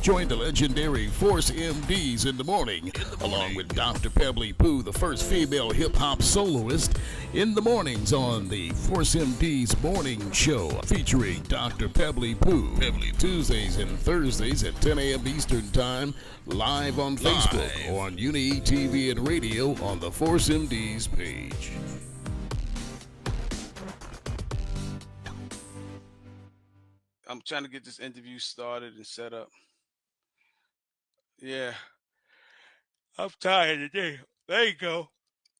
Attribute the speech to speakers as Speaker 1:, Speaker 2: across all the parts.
Speaker 1: Join the legendary Force MDs in the morning, along with Dr. Pebbly Pooh, the first female hip-hop soloist, in the mornings on the Force MDs Morning Show, featuring Dr. Pebbly Pooh, Tuesdays and Thursdays at 10 a.m. Eastern Time, live on Facebook or on Uni TV and radio on the Force MDs page.
Speaker 2: I'm trying to get this interview started and set up. Yeah. I'm tired today. There you go.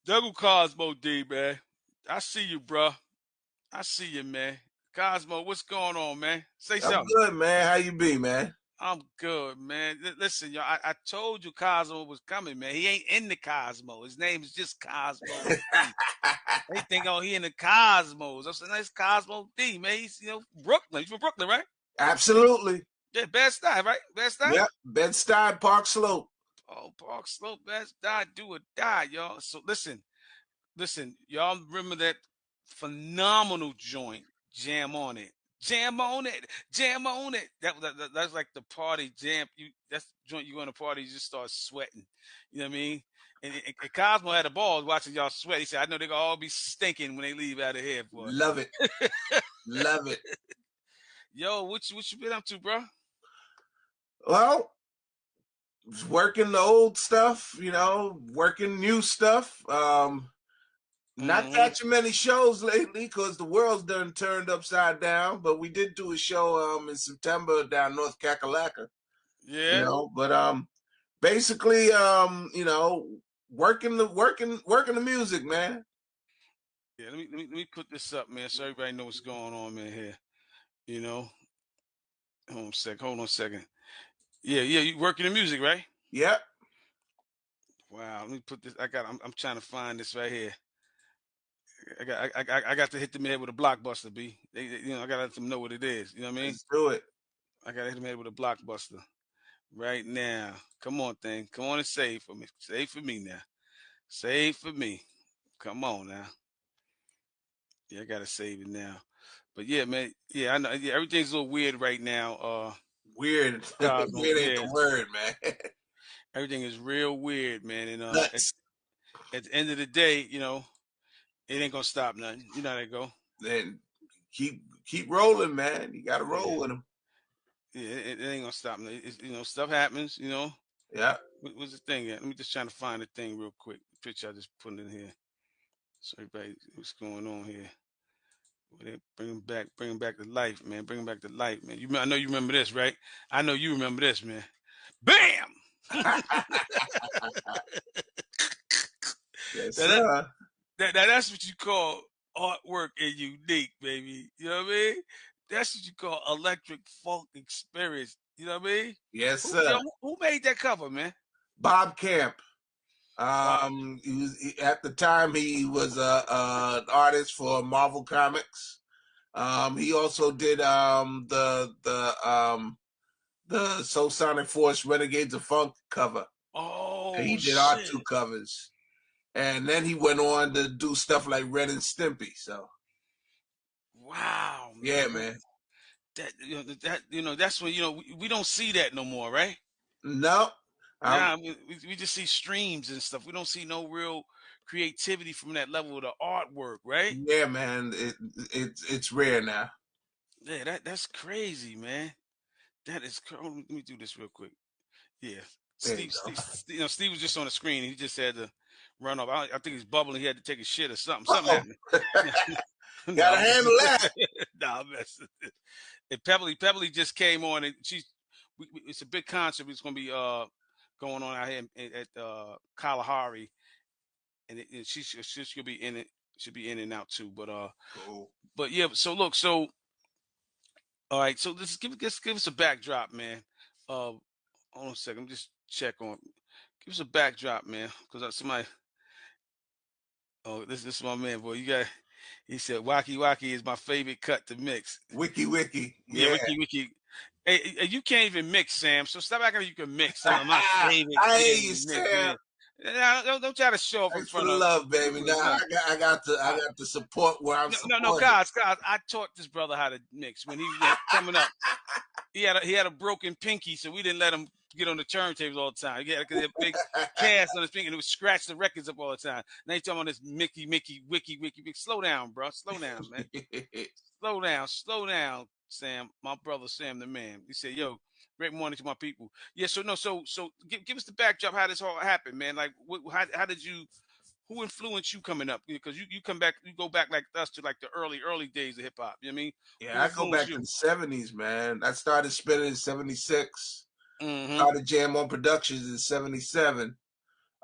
Speaker 2: Double Cozmo D, man. I see you, bro. I see you, man. Cozmo, what's going on, man? Say something.
Speaker 3: I'm good, man. How you be, man?
Speaker 2: I'm good, man. Listen, y'all, I told you Cozmo was coming, man. He ain't in the Cozmo. His name is just Cozmo D. They think, oh, he in the Cosmos. I said, nice Cozmo D, man. He's, Brooklyn. He's from Brooklyn, right?
Speaker 3: Absolutely.
Speaker 2: Yeah, Bed-Stuy, right? Bed-Stuy?
Speaker 3: Yep, Bed-Stuy, Park Slope.
Speaker 2: Oh, Park Slope, Bed-Stuy, do or die, y'all. So listen, y'all remember that phenomenal joint, Jam on It. Jam on it, jam on it. That's like the party jam. That's the joint you go in a party, you just start sweating. You know what I mean? And Cosmo had a ball watching y'all sweat. He said, I know they're going to all be stinking when they leave out of here, boy.
Speaker 3: Love it. Love it.
Speaker 2: Yo, what you been up to, bro?
Speaker 3: Well, working the old stuff, working new stuff. Not catching many shows lately because the world's done turned upside down. But we did do a show in September down North Kakalaka.
Speaker 2: Yeah.
Speaker 3: But basically, working the music, man.
Speaker 2: Yeah, let me put this up, man, so everybody knows what's going on, man. Here, hold on a second. Yeah, you working the music, right?
Speaker 3: Yep.
Speaker 2: Wow, let me put this. I'm trying to find this right here. I got to hit them in the head with a blockbuster, B. I gotta let them know what it is. You know what I mean?
Speaker 3: Let's do it.
Speaker 2: I gotta hit them in the head with a blockbuster right now. Come on, thing. Come on and save for me. Save for me now. Save for me. Come on now. Yeah, I gotta save it now. But yeah, man. Yeah, I know. Yeah, everything's a little weird right now.
Speaker 3: Weird. Weird ain't the word, man.
Speaker 2: Everything is real weird, man. And at the end of the day, it ain't gonna stop nothing. You know how that go.
Speaker 3: Then keep rolling, man. You gotta roll with them.
Speaker 2: Yeah, it ain't gonna stop nothing. Stuff happens.
Speaker 3: Yeah.
Speaker 2: What's the thing at? Let me just try to find the thing real quick. The picture I just put in here. So everybody, what's going on here? Bring back to life, man. Bring back to life, man. I know you remember this, right? I know you remember this, man. Bam!
Speaker 3: Yes,
Speaker 2: sir. That's what you call artwork and unique, baby. You know what I mean? That's what you call electric funk experience. You know what I mean?
Speaker 3: Yes, sir.
Speaker 2: Who made that cover, man?
Speaker 3: Bob Camp. At the time he was an artist for Marvel Comics. He also did the Soul Sonic Force Renegades of Funk cover.
Speaker 2: Oh,
Speaker 3: and he did our two covers, and then he went on to do stuff like Ren and Stimpy. So,
Speaker 2: wow, man.
Speaker 3: Yeah, man.
Speaker 2: That's when we don't see that no more, right?
Speaker 3: No.
Speaker 2: Nah, we just see streams and stuff. We don't see no real creativity from that level of the artwork, right?
Speaker 3: Yeah, man. It's rare now.
Speaker 2: Yeah, that's crazy, man. That is. Let me do this real quick. Yeah, Steve was just on the screen. He just had to run off. I think he's bubbling. He had to take a shit or something. Something happened.
Speaker 3: Gotta handle that.
Speaker 2: Nah, and Pebbly just came on, and it's a big concert. It's gonna be going on out here at Kalahari, and she'll be in it. She'll be in and out too. But
Speaker 3: cool.
Speaker 2: But yeah. So look. So all right. So let's give us a backdrop, man. Hold on a second. Let me just check on. Give us a backdrop, man. Because somebody. Oh, this is my man, boy. He said, "Wacky Wacky is my favorite cut to mix."
Speaker 3: Wiki.
Speaker 2: Yeah, Wiki. Hey, you can't even mix, Sam. So stop acting like you can mix. Some of my favorite.
Speaker 3: I hear you, Sam.
Speaker 2: Don't try to show off in
Speaker 3: Thanks for
Speaker 2: front
Speaker 3: the
Speaker 2: of.
Speaker 3: love, baby. Now I got the support where I'm
Speaker 2: No,
Speaker 3: supported.
Speaker 2: guys, I taught this brother how to mix when he was coming up. He had a broken pinky, so we didn't let him get on the turntables all the time. He had a big cast on his pinky and it would scratch the records up all the time. Now he's talking about this Mickey, Wiki. Slow down, bro. Slow down, man. Slow down, Sam. My brother Sam, the man. He said, "Yo, great morning to my people." Yeah. So give us the backdrop. How this all happened, man. Like, how did you? Who influenced you coming up? Because you go back like us to like the early days of hip hop. You know what I mean?
Speaker 3: Yeah,
Speaker 2: Who
Speaker 3: I go
Speaker 2: influenced
Speaker 3: back
Speaker 2: you?
Speaker 3: to the 70s, man. I started spinning in 76.
Speaker 2: Mm-hmm.
Speaker 3: Started Jam On Productions in 77.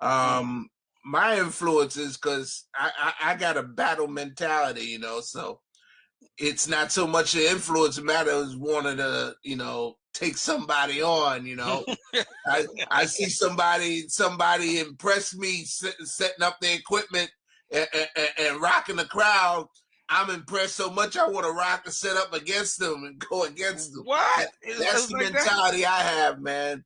Speaker 2: Mm.
Speaker 3: My influences, because I got a battle mentality, you know, so it's not so much the influence matter as wanting to, you know, take somebody on, you know. I see somebody impress me setting up their equipment and rocking the crowd. I'm impressed so much I want to rock and set up against them and go against them.
Speaker 2: What? It
Speaker 3: That's
Speaker 2: was
Speaker 3: the
Speaker 2: like that?
Speaker 3: mentality I have, man.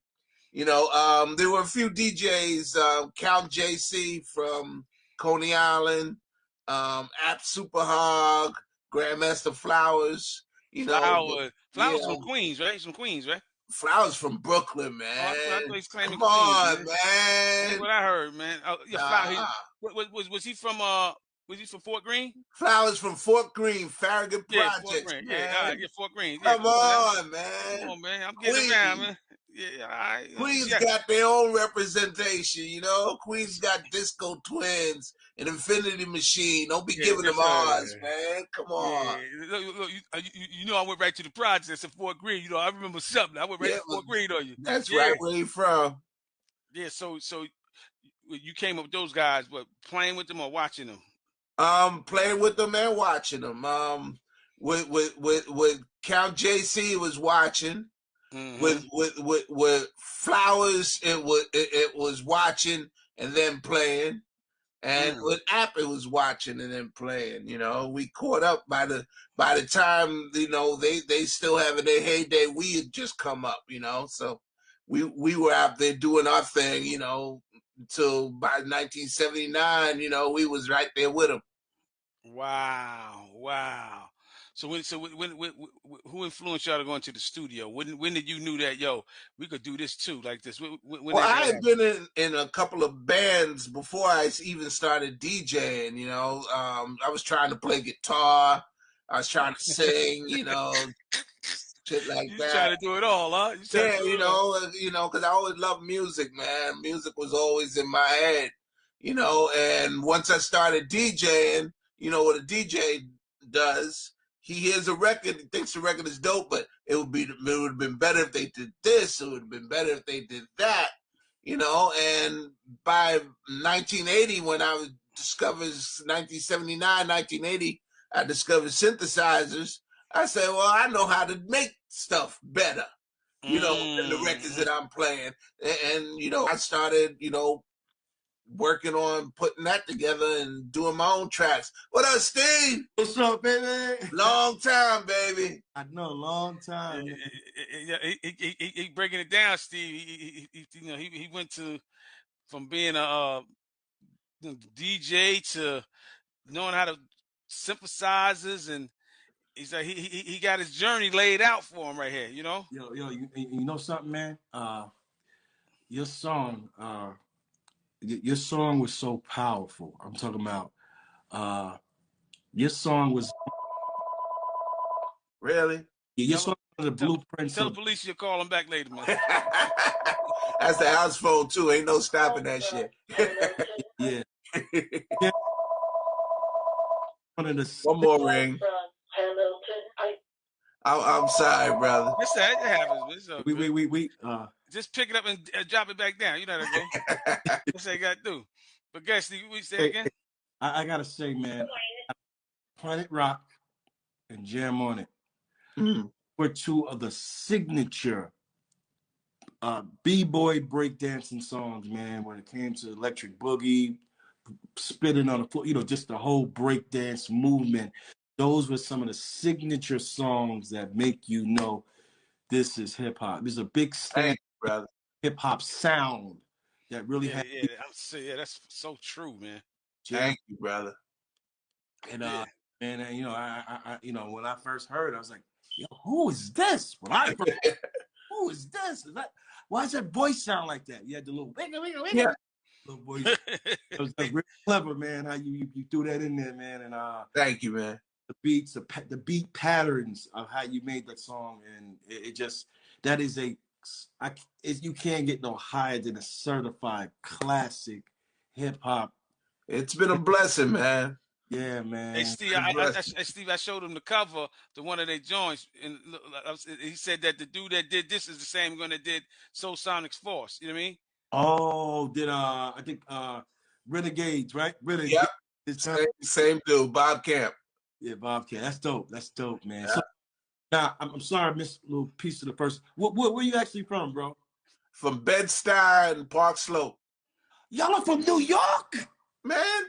Speaker 3: You know, there were a few DJs, Count JC from Coney Island, App Super Hog, Grandmaster Flowers, you know,
Speaker 2: Flowers
Speaker 3: yeah,
Speaker 2: from Queens, right? He's from Queens, right?
Speaker 3: Flowers from Brooklyn,
Speaker 2: Oh, I
Speaker 3: man.
Speaker 2: thought he's claiming
Speaker 3: Come
Speaker 2: Queens,
Speaker 3: on,
Speaker 2: man. That's
Speaker 3: man.
Speaker 2: what I heard, man. Oh, yeah,
Speaker 3: Nah.
Speaker 2: was he from Fort Greene?
Speaker 3: Flowers from Fort Greene, Farragut
Speaker 2: Yeah, Fort
Speaker 3: Projects,
Speaker 2: Greene. Yeah, all right,
Speaker 3: man.
Speaker 2: yeah, Fort Greene. Yeah,
Speaker 3: Come
Speaker 2: come on now.
Speaker 3: on,
Speaker 2: Come
Speaker 3: man.
Speaker 2: on, man. I'm getting around,
Speaker 3: Queens.
Speaker 2: man. Yeah, all right.
Speaker 3: Queens
Speaker 2: Yeah,
Speaker 3: got their own representation, you know. Queens got Disco Twins and Infinity Machine. Don't be
Speaker 2: yeah,
Speaker 3: giving them
Speaker 2: that's
Speaker 3: ours, man. Come on.
Speaker 2: yeah. Look, you know, I went right to the projects at Fort Greene. You know, I remember something. I went right
Speaker 3: Yeah,
Speaker 2: to Fort Greene on you.
Speaker 3: that's right
Speaker 2: Yeah,
Speaker 3: where you from.
Speaker 2: yeah. So you came up with those guys, but playing with them or watching them?
Speaker 3: Playing with them and watching them. With Count JC was watching.
Speaker 2: Mm-hmm.
Speaker 3: With Flowers, it was watching and then playing. And
Speaker 2: Mm.
Speaker 3: with App, it was watching and then playing. You know, we caught up by the time, you know, they still having their heyday. We had just come up, you know, so we were out there doing our thing, you know, until by 1979, you know, we was right there with them.
Speaker 2: Wow. So who influenced y'all to go into the studio? When did you knew that we could do this too like this? When
Speaker 3: Well,
Speaker 2: did
Speaker 3: I
Speaker 2: that
Speaker 3: had
Speaker 2: happen?
Speaker 3: been in a couple of bands before I even started DJing. You know, I was trying to play guitar, I was trying to sing. You know, shit like
Speaker 2: You
Speaker 3: that.
Speaker 2: trying to do it all, huh? You trying to
Speaker 3: Yeah,
Speaker 2: do it all.
Speaker 3: because I always loved music, man. Music was always in my head. You know, and once I started DJing, you know what a DJ does. He hears a record, he thinks the record is dope, but it would have been better if they did this. It would have been better if they did that. You know, and by 1980, when I discovered 1979, 1980, I discovered synthesizers. I said, well, I know how to make stuff better, you know, than the records
Speaker 2: Mm-hmm.
Speaker 3: that I'm playing. And you know, I started, you know, working on putting that together and doing my own tracks. What up, Steve?
Speaker 4: What's up, baby?
Speaker 3: Long time, baby.
Speaker 4: I know, long time.
Speaker 2: He breaking it down, Steve. He went from being a DJ to knowing how to synthesizers, and he's like he got his journey laid out for him right here. You know.
Speaker 4: Yo, you know something, man? Your song, your song was so powerful. I'm talking about, your song was,
Speaker 3: Really?
Speaker 4: your song was the blueprints
Speaker 2: Tell the
Speaker 4: of,
Speaker 2: police you'll call him back later, man.
Speaker 3: That's the house phone too. Ain't no stopping that shit.
Speaker 4: yeah. Yeah, one of the,
Speaker 3: One more ring. I'm sorry, brother.
Speaker 2: It's that it happens. It's all good.
Speaker 4: we,
Speaker 2: Just pick it up and drop it back down. You know how to go. That's what you got to do. But guys, we say
Speaker 4: hey,
Speaker 2: again.
Speaker 4: I gotta say, man, Planet Rock and Jam on It were two of the signature b-boy breakdancing songs, man, when it came to Electric Boogie, spitting on the floor, you know, just the whole breakdance movement. Those were some of the signature songs that make you know this is hip hop. There's a big stand
Speaker 3: brother.
Speaker 4: hip hop sound that really
Speaker 2: Yeah,
Speaker 4: had
Speaker 2: yeah. Yeah, that's so true, man.
Speaker 4: jam.
Speaker 3: Thank you, brother.
Speaker 4: And
Speaker 2: Yeah.
Speaker 4: you know, you know, when I first heard, I was like, yo, who is this? When I first, who is this? Is that, why does that voice sound like that? You had the little
Speaker 3: Yeah.
Speaker 4: little voice. That's really clever, man. How you threw that in there, man. And
Speaker 3: Thank you, man.
Speaker 4: the beats, the beat patterns of how you made that song, and it just that is you can't get no higher than a certified classic hip hop.
Speaker 3: It's been a blessing, man.
Speaker 4: Yeah,
Speaker 2: Hey
Speaker 4: man.
Speaker 2: Steve,
Speaker 3: Been a blessing.
Speaker 2: Steve, I showed him the cover to one of their joints, and he said that the dude that did this is the same one that did Soul Sonic's Force. You know what I mean?
Speaker 4: Oh, did I think Renegades, right? Renegades.
Speaker 3: Yep. Same dude, Bob Camp.
Speaker 4: Yeah, Bobcat. That's dope. That's dope, man.
Speaker 3: Yeah.
Speaker 4: So now I'm sorry I missed a little piece of the first. Where you actually from, bro?
Speaker 3: From Bed-Stuy and Park Slope.
Speaker 4: Y'all are from New York?
Speaker 3: Man,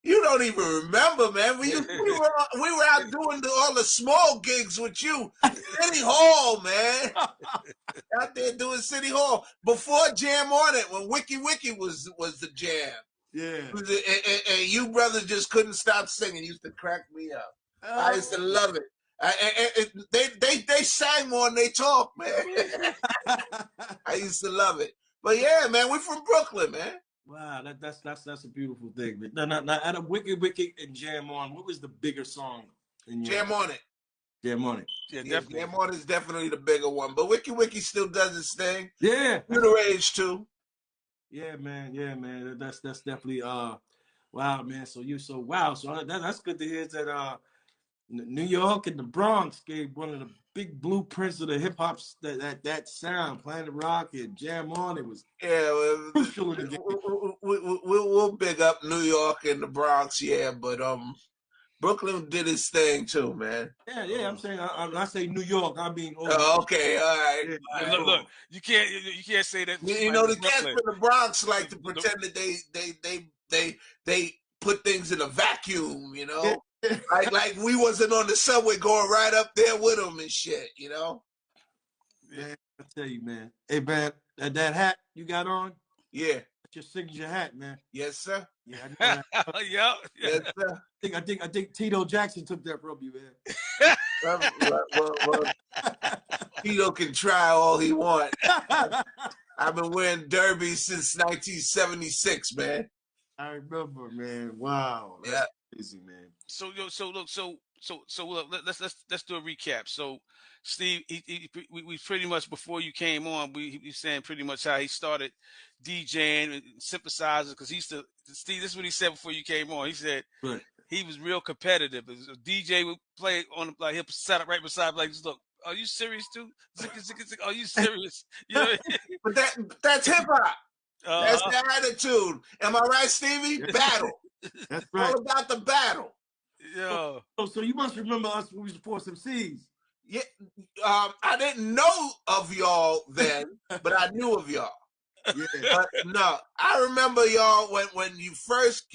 Speaker 3: you don't even remember, man. We were out doing all the small gigs with you. City Hall, man. Out there doing City Hall. Before Jam on It, when Wiki Wiki was the jam.
Speaker 4: Yeah.
Speaker 3: And you brothers just couldn't stop singing. It used to crack me up. I used to love it. They sang more than they talked, man. I used to love it. But yeah, man, we're from Brooklyn, man.
Speaker 4: Wow, that's a beautiful thing. But now, out of Wiki Wiki and Jam On, what was the bigger song in your
Speaker 3: Jam on It.
Speaker 4: Jam On It?
Speaker 2: Yeah,
Speaker 3: Yeah,
Speaker 2: definitely.
Speaker 3: Jam on It is definitely the bigger one. But Wiki Wiki still does its thing.
Speaker 4: Yeah.
Speaker 3: New Age too.
Speaker 4: Yeah, man. Yeah, man. That's definitely wow, man. So wow. So that's good to hear that New York and the Bronx gave one of the big blueprints of the hip hop that sound. Planet Rock and Jam On It was crucial in the game.
Speaker 3: We'll big up New York and the Bronx, yeah, but Brooklyn did its thing too, man.
Speaker 4: Yeah. I'm saying when I say New York, I mean
Speaker 3: okay, all right.
Speaker 4: Yeah,
Speaker 3: All right.
Speaker 2: Look, you can't say that.
Speaker 3: You know, the cats from the Bronx like to pretend that they put things in a vacuum, you know, like we wasn't on the subway going right up there with them and shit, you know.
Speaker 4: Man, I tell you, man. Hey, man, that hat you got on?
Speaker 3: Yeah.
Speaker 4: That's your signature hat, man.
Speaker 3: Yes, sir.
Speaker 4: Yeah, I know that.
Speaker 2: Yeah.
Speaker 3: Yes, sir.
Speaker 4: I think Tito Jackson took that from you, man.
Speaker 3: Well, Tito can try all he want. I've been wearing derbies since 1976, man.
Speaker 4: I remember, man. Wow. That's crazy, man.
Speaker 2: So look, let's do a recap. So Steve, we pretty much before you came on, he was saying pretty much how he started DJing and synthesizers because he used to. Steve, this is what he said before you came on. He said he was real competitive. A DJ would play on like he'll set up right beside like, look, are you serious too? Are you serious? You know what I mean?
Speaker 3: But that's hip hop. That's the attitude. Am I right, Stevie? Battle.
Speaker 4: That's right.
Speaker 3: All about the battle.
Speaker 2: Yeah.
Speaker 4: So you must remember us when we was the Force MCs.
Speaker 3: Yeah. I didn't know of y'all then, but I knew of y'all.
Speaker 4: Yeah.
Speaker 3: But no, I remember y'all when you first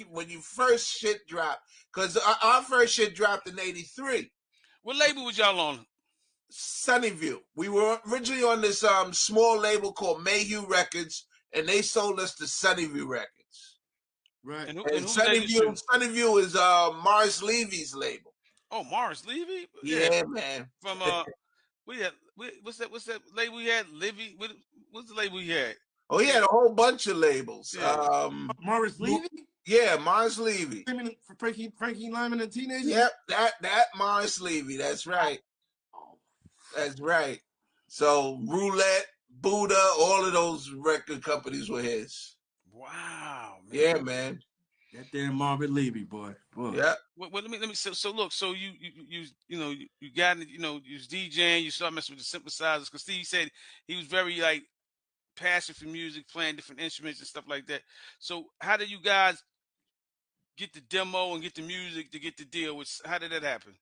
Speaker 3: shit dropped, because our first shit dropped in '83.
Speaker 2: What label was y'all on?
Speaker 3: Sunnyview. We were originally on this small label called Mayhew Records, and they sold us to Sunnyview Records.
Speaker 4: Right.
Speaker 2: And
Speaker 3: Sunnyview is Mars Levy's label.
Speaker 2: Oh, Morris Levy?
Speaker 3: Yeah, man.
Speaker 2: From what's that label we had? Livy? What's the label we had?
Speaker 3: Oh, he had a whole bunch of labels.
Speaker 2: Yeah.
Speaker 4: Morris Levy?
Speaker 3: Yeah, Mars Levy.
Speaker 4: Frankie Lyman and Teenagers?
Speaker 3: Yep, that Mars Levy. That's right. That's right. So Roulette, Buddha, all of those record companies were his.
Speaker 2: Wow, man.
Speaker 3: Yeah, man.
Speaker 4: That damn Marvin Levy, boy.
Speaker 3: Yeah.
Speaker 2: Well, let me. So look. So you got you was DJing. You started messing with the synthesizers because Steve said he was very like passionate for music, playing different instruments and stuff like that. So how did you guys get the demo and get the music to get the deal? How did that happen?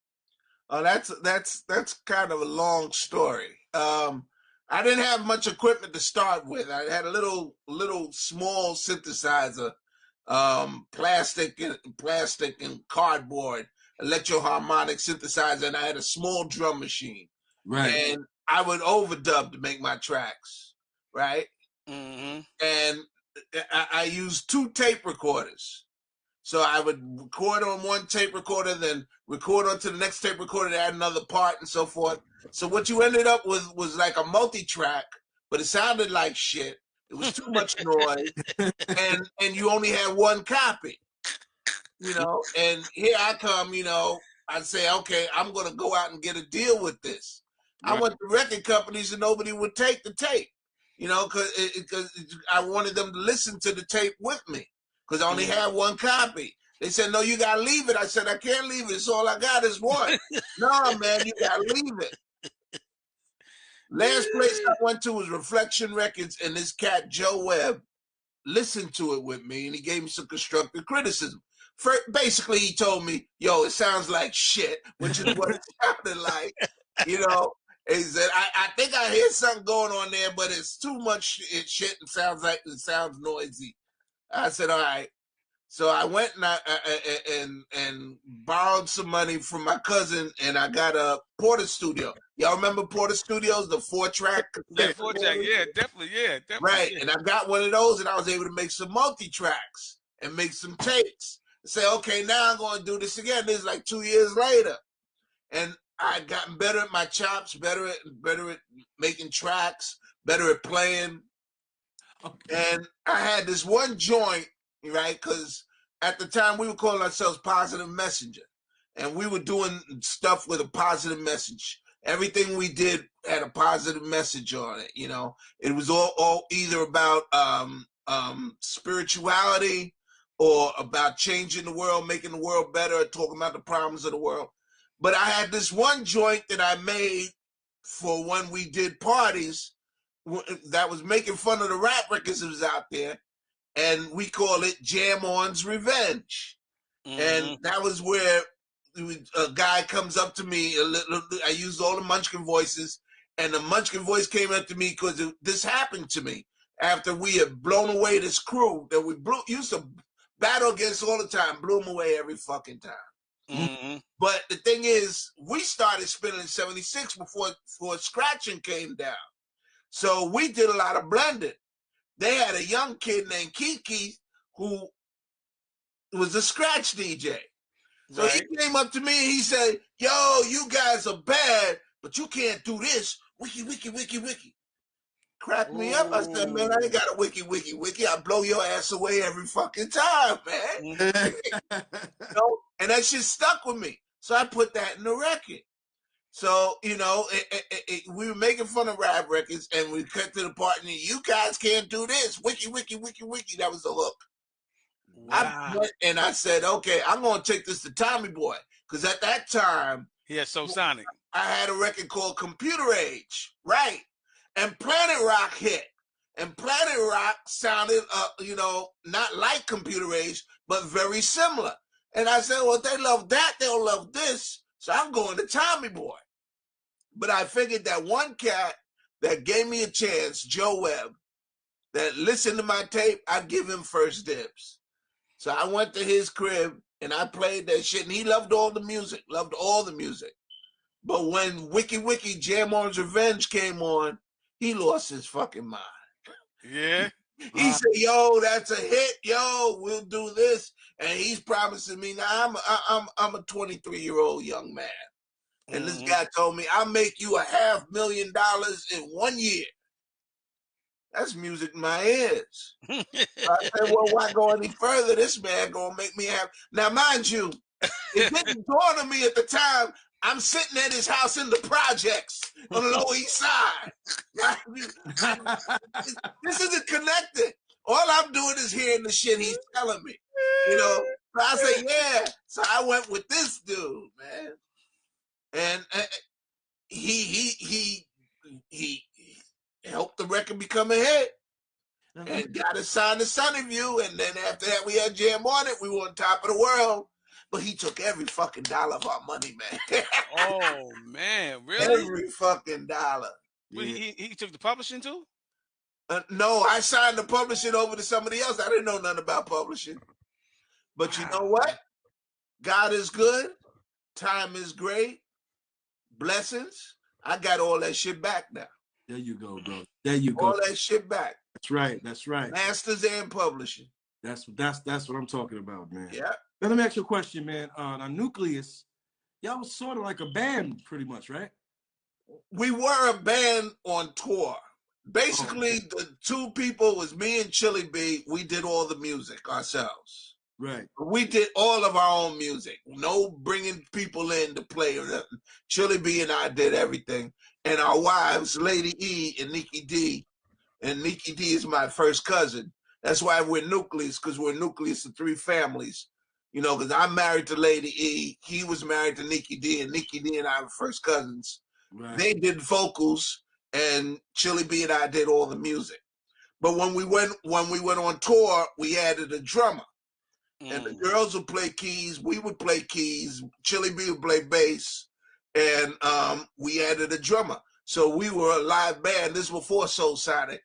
Speaker 3: That's kind of a long story. I didn't have much equipment to start with. I had a little small synthesizer, plastic and cardboard, electro-harmonic synthesizer, and I had a small drum machine.
Speaker 4: Right.
Speaker 3: And I would overdub to make my tracks, right?
Speaker 2: Mm-hmm.
Speaker 3: And I used 2 tape recorders. So I would record on one tape recorder, then record onto the next tape recorder to add another part and so forth. So what you ended up with was like a multi-track, but it sounded like shit. It was too much noise, and you only had one copy. You know, and here I come, you know, I say, okay, I'm going to go out and get a deal with this.
Speaker 2: Right.
Speaker 3: I went to record companies and nobody would take the tape, you know, because I wanted them to listen to the tape with me because I only had one copy. They said, no, you got to leave it. I said, I can't leave it. It's all I got is one. No, man, you got to leave it. Last place I went to was Reflection Records, and this cat, Joe Webb, listened to it with me, and he gave me some constructive criticism. Basically, he told me, yo, it sounds like shit, which is what it sounded like, you know. He said, I think I hear something going on there, but it's too much shit and sounds noisy. I said, all right. So I went and borrowed some money from my cousin, and I got a Porter Studio. Y'all remember Porter Studios, the 4-track?
Speaker 2: Yeah, 4-track. Yeah, definitely.
Speaker 3: Right,
Speaker 2: Yeah.
Speaker 3: and I got one of those, and I was able to make some multi-tracks and make some tapes. Say, okay, now I'm going to do this again. This is like 2 years later, and I gotten better at my chops, better at making tracks, better at playing. And I had this one joint, right? Because at the time we were calling ourselves Positive Messenger, and we were doing stuff with a positive message. Everything we did had a positive message on it. You know, it was all either about spirituality or about changing the world, making the world better, or talking about the problems of the world. But I had this one joint that I made for when we did parties that was making fun of the rap records that was out there, and we call it Jam On's Revenge. And that was where a guy comes up to me. I used all the Munchkin voices, and the Munchkin voice came up to me because this happened to me after we had blown away this crew that we used to battle against all the time, blew them away every fucking time. But the thing is, we started spinning in 76 before scratching came down. So we did a lot of blending. They had a young kid named Kiki who was a scratch DJ. So he came up to me and he said, yo, you guys are bad, but you can't do this. Wiki, wiki, wiki, wiki. Cracked me up. I said, man, I ain't got a wiki, wiki, wiki. I blow your ass away every fucking time, man. You know? And that shit stuck with me. So I put that in the record. So, you know, we were making fun of rap records, and we cut to the part, and you guys can't do this. Wiki, wiki, wiki, wiki. That was the hook.
Speaker 2: Wow.
Speaker 3: I said, okay, I'm going to take this to Tommy Boy. Because at that time,
Speaker 2: So Sonic.
Speaker 3: I had a record called Computer Age, right? And Planet Rock hit. And Planet Rock sounded, you know, not like Computer Age, but very similar. And I said, well, if they love that, they'll love this. So I'm going to Tommy Boy. But I figured that one cat that gave me a chance, Joe Webb, that listened to my tape, I'd give him first dibs. So I went to his crib and I played that shit, and he loved all the music. But when Wiki Wiki Jam On's Revenge came on, he lost his fucking mind.
Speaker 2: Yeah.
Speaker 3: He said, yo, that's a hit. Yo, we'll do this. And he's promising me now. I'm a 23-year-old young man. And this guy told me, I'll make you $500,000 in 1 year. That's music in my ears. So I said, well, why go any further? This man gonna make me have. Now, mind you, it didn't dawn on me at the time. I'm sitting at his house in the projects on the Lower East Side. This isn't connected. All I'm doing is hearing the shit he's telling me. You know, so I say, yeah. So I went with this dude, man. And he helped the record become a hit. And got us signed to Sunny View, and then after that we had Jam on it. We were on top of the world, but he took every fucking dollar of our money, man.
Speaker 2: Oh man, really?
Speaker 3: Every fucking dollar.
Speaker 2: Well, he took the publishing too?
Speaker 3: No, I signed the publishing over to somebody else. I didn't know nothing about publishing. But you know what? God is good. Time is great. Blessings. I got all that shit back now.
Speaker 4: There you go, bro. There you go.
Speaker 3: All that shit back.
Speaker 4: That's right. That's right.
Speaker 3: Masters and publishing.
Speaker 4: That's what I'm talking about, man.
Speaker 3: Yeah.
Speaker 4: Now, let me ask you a question, man. Now, Newcleus, y'all was sort of like a band, pretty much, right?
Speaker 3: We were a band on tour. Basically, the two people was me and Chili B. We did all the music ourselves.
Speaker 4: Right.
Speaker 3: We did all of our own music. No bringing people in to play or nothing. Chili B and I did everything. And our wives, Lady E and Nikki D. And Nikki D is my first cousin. That's why we're Nucleus, because we're Nucleus of three families. You know, because I'm married to Lady E. He was married to Nikki D. And Nikki D and I were first cousins.
Speaker 4: Right.
Speaker 3: They did vocals, and Chili B and I did all the music. But when we went on tour, we added a drummer. And the girls would play keys, we would play keys, Chili B would play bass, and we added a drummer. So we were a live band. This was before Soul Sonic.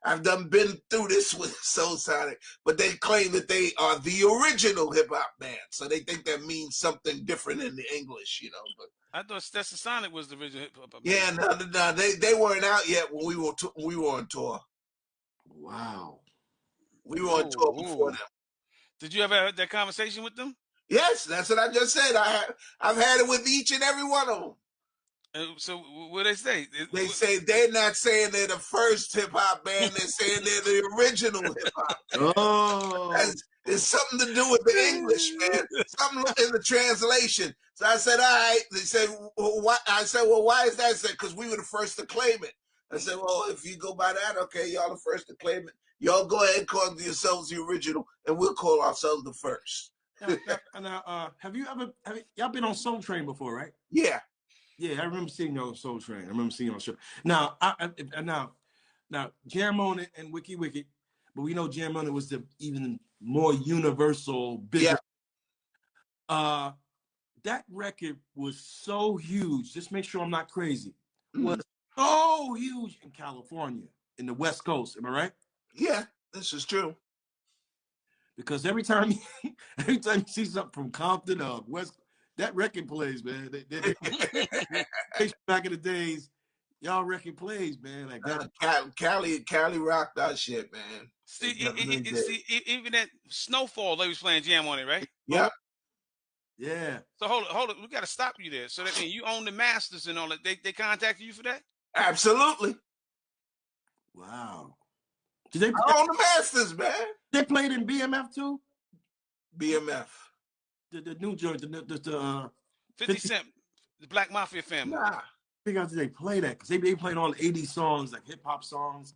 Speaker 3: I've been through this with Soul Sonic, but they claim that they are the original hip hop band. So they think that means something different in the English, you know. But
Speaker 2: I thought Stetson Sonic was the original hip hop band.
Speaker 3: yeah, no, they weren't out yet when we were on tour.
Speaker 4: Wow.
Speaker 3: We were on tour before them.
Speaker 2: Did you ever have that conversation with them?
Speaker 3: Yes, that's what I just said. I've had it with each and every one of them.
Speaker 2: So what they say?
Speaker 3: They say they're not saying they're the first hip hop band. They're saying they're the original hip hop band.
Speaker 4: Oh,
Speaker 3: it's something to do with the English, man. Something in the translation. So I said, all right. They said, well, why? I said, well, why is that? I said, because we were the first to claim it. I said, well, if you go by that, okay, y'all the first to claim it. Y'all go ahead and call yourselves the original, and we'll call ourselves the first.
Speaker 4: Now, have y'all been on Soul Train before, right?
Speaker 3: Yeah.
Speaker 4: Yeah, I remember seeing y'all on Soul Train. I remember seeing y'all on show. Now, now, Jam On It and Wiki Wiki, but we know Jam On It was the even more universal, bigger. Yeah. That record was so huge. Just make sure I'm not crazy. Was so huge in California, in the West Coast. Am I right?
Speaker 3: Yeah, this is true.
Speaker 4: Because every time you see something from Compton or West, that record plays, man. Back in the days, y'all record plays, man. Like that.
Speaker 3: Cali rocked that shit, man.
Speaker 2: See, even that Snowfall, they was playing Jam On It, right?
Speaker 3: Yeah.
Speaker 4: Yeah.
Speaker 2: So hold it. We got to stop you there. So that means you own the masters and all that. They contacted you for that?
Speaker 3: Absolutely.
Speaker 4: Wow.
Speaker 3: I own the masters, man.
Speaker 4: They played in BMF too?
Speaker 3: BMF.
Speaker 4: The new joint, the
Speaker 2: 50 Cent, the Black Mafia family.
Speaker 3: Nah.
Speaker 4: Figure out they play that because they played all the 80s songs, like hip hop songs.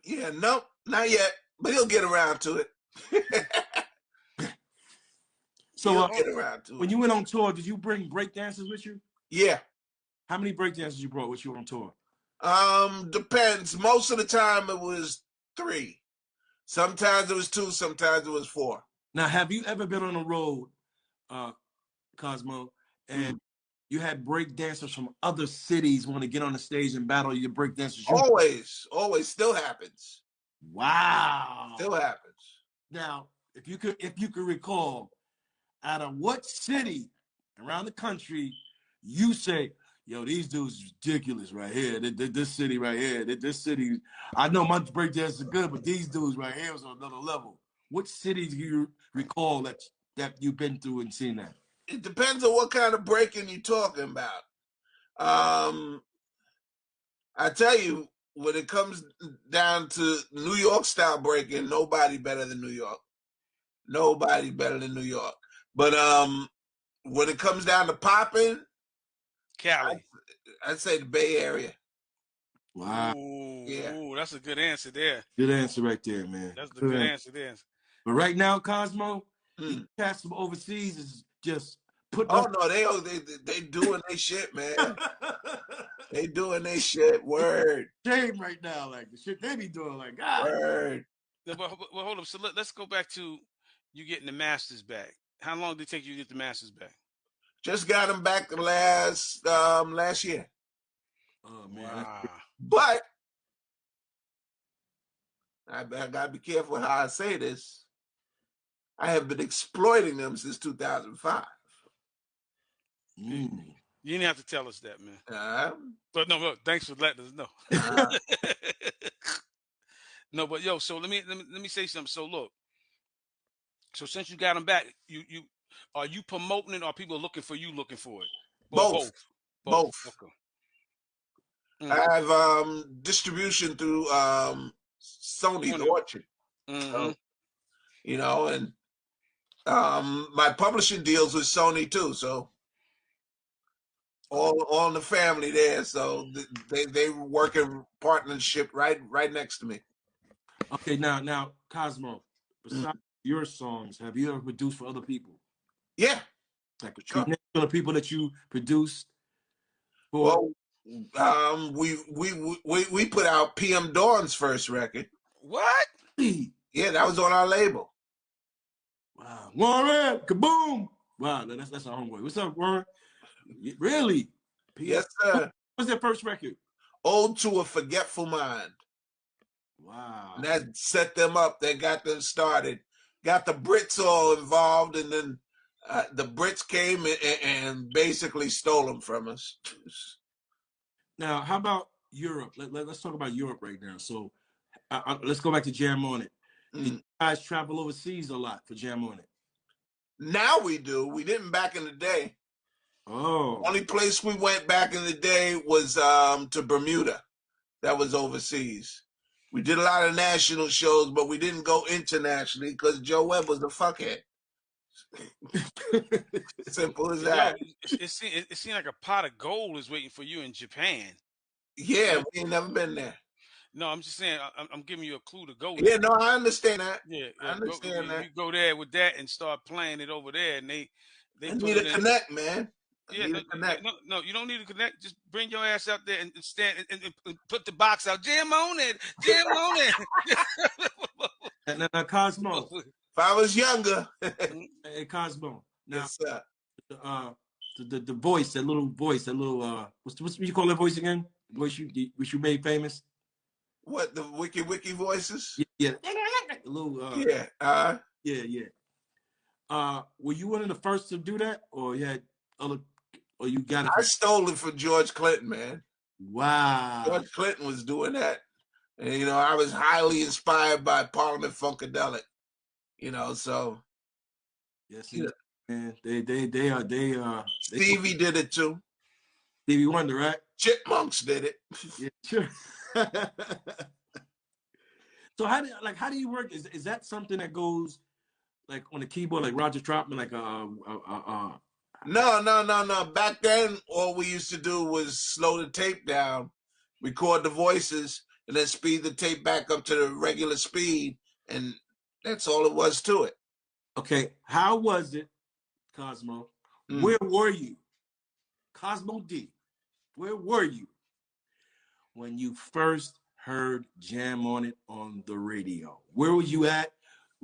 Speaker 3: Yeah, nope, not yet. But he'll get around to it.
Speaker 4: So
Speaker 3: he'll get around to
Speaker 4: when you went on tour, did you bring break dancers with you?
Speaker 3: Yeah.
Speaker 4: How many break dancers you brought with you on tour?
Speaker 3: Depends. Most of the time it was 3. Sometimes it was 2, sometimes it was 4.
Speaker 4: Now, have you ever been on the road, Cozmo, and you had break dancers from other cities want to get on the stage and battle your break dancers?
Speaker 3: Always still happens.
Speaker 4: Wow.
Speaker 3: Still happens.
Speaker 4: Now, if you could recall, out of what city around the country you say, yo, these dudes are ridiculous right here. This city right here. This city, I know my break dancers are good, but these dudes right here was on another level. What cities do you recall that you've been through and seen that?
Speaker 3: It depends on what kind of breaking you're talking about. I tell you, when it comes down to New York style breaking, nobody better than New York. Nobody better than New York. But when it comes down to popping,
Speaker 2: Cali.
Speaker 3: I'd say the Bay Area.
Speaker 4: Wow.
Speaker 2: Ooh, that's a good answer there.
Speaker 4: Good answer right there, man.
Speaker 2: That's the good answer there.
Speaker 4: But right now, Cozmo, these cats from overseas is just putting
Speaker 3: no, they doing their shit, man. They doing their shit. Word.
Speaker 4: Shame right now, like the shit they be doing, like God.
Speaker 3: Word.
Speaker 2: Well, hold up. So let's go back to you getting the masters back. How long did it take you to get the masters back?
Speaker 3: Just got them back last year.
Speaker 4: Oh man.
Speaker 2: Wow.
Speaker 3: But I gotta be careful how I say this. I have been exploiting them since 2005.
Speaker 2: You didn't have to tell us that, man. But no, thanks for letting us know. No, but yo, so let me say something. So look, so since you got them back, you are you promoting it, or people looking for you looking for it, or
Speaker 3: Both,
Speaker 2: both? Both.
Speaker 3: both.
Speaker 2: Okay.
Speaker 3: I have distribution through Sony's
Speaker 2: Funny.
Speaker 3: Orchard.
Speaker 2: Mm-hmm.
Speaker 3: So, you know, and my publishing deals with Sony too. So all in the family there. So they work in partnership right next to me.
Speaker 4: Okay, now Cosmo, besides your songs, have you ever produced for other people?
Speaker 3: Yeah.
Speaker 4: Like, can you
Speaker 3: Sure.
Speaker 4: name some of the people that you produced for?
Speaker 3: Well, we put out PM Dawn's first record.
Speaker 2: What?
Speaker 3: Yeah, that was on our label.
Speaker 4: Wow, Warren, kaboom! Wow, that's our homeboy. What's up, Warren? Really? PM?
Speaker 3: Yes, sir.
Speaker 4: What's their first record?
Speaker 3: Ode to a Forgetful Mind.
Speaker 4: Wow.
Speaker 3: And that set them up. They got them started. Got the Brits all involved, and then the Brits came and basically stole them from us.
Speaker 4: Now, how about Europe? Let's talk about Europe right now. So let's go back to Jam On It. Did you guys travel overseas a lot for Jam On It?
Speaker 3: Now we do. We didn't back in the day.
Speaker 4: Oh.
Speaker 3: Only place we went back in the day was to Bermuda. That was overseas. We did a lot of national shows, but we didn't go internationally because Joe Webb was a fuckhead. Simple as that.
Speaker 2: Yo, it seemed like a pot of gold is waiting for you in Japan.
Speaker 3: Yeah, we ain't never been there.
Speaker 2: No, I'm just saying. I'm giving you a clue to go
Speaker 3: Yeah,
Speaker 2: there.
Speaker 3: no, I understand that.
Speaker 2: Yeah,
Speaker 3: I
Speaker 2: go.
Speaker 3: understand that.
Speaker 2: You go there with that and start playing it over there, and they
Speaker 3: I
Speaker 2: put
Speaker 3: need
Speaker 2: it
Speaker 3: a
Speaker 2: in.
Speaker 3: connect, man. I
Speaker 2: Yeah,
Speaker 3: need a connect.
Speaker 2: no, you don't need to connect. Just bring your ass out there and stand and put the box out. Jam on it, jam on it.
Speaker 4: Now, Cosmo.
Speaker 3: If I was younger.
Speaker 4: Hey, Cosmo. Now,
Speaker 3: Yes, sir.
Speaker 4: The voice, that little what's you call that voice again? The voice which you made famous?
Speaker 3: What, the wiki voices?
Speaker 4: Yeah. A little
Speaker 3: Yeah.
Speaker 4: yeah. Were you one of the first to do that, or you had other, or you got it?
Speaker 3: I stole it from George Clinton, man.
Speaker 4: Wow.
Speaker 3: George Clinton was doing that. And, you know, I was highly inspired by Parliament Funkadelic. You know, so.
Speaker 4: Yes,
Speaker 3: Yeah.
Speaker 4: man. They are.
Speaker 3: Stevie did it too.
Speaker 4: Stevie Wonder, right?
Speaker 3: Chipmunks did it.
Speaker 4: Yeah, sure. So how do you work? Is that something that goes like on the keyboard, like Roger Troutman, like
Speaker 3: No. Back then, all we used to do was slow the tape down, record the voices, and then speed the tape back up to the regular speed, and that's all it was to it.
Speaker 4: Okay, how was it, Cosmo? Where were you, Cosmo D? Where were you when you first heard Jam On It on the radio? Where were you at?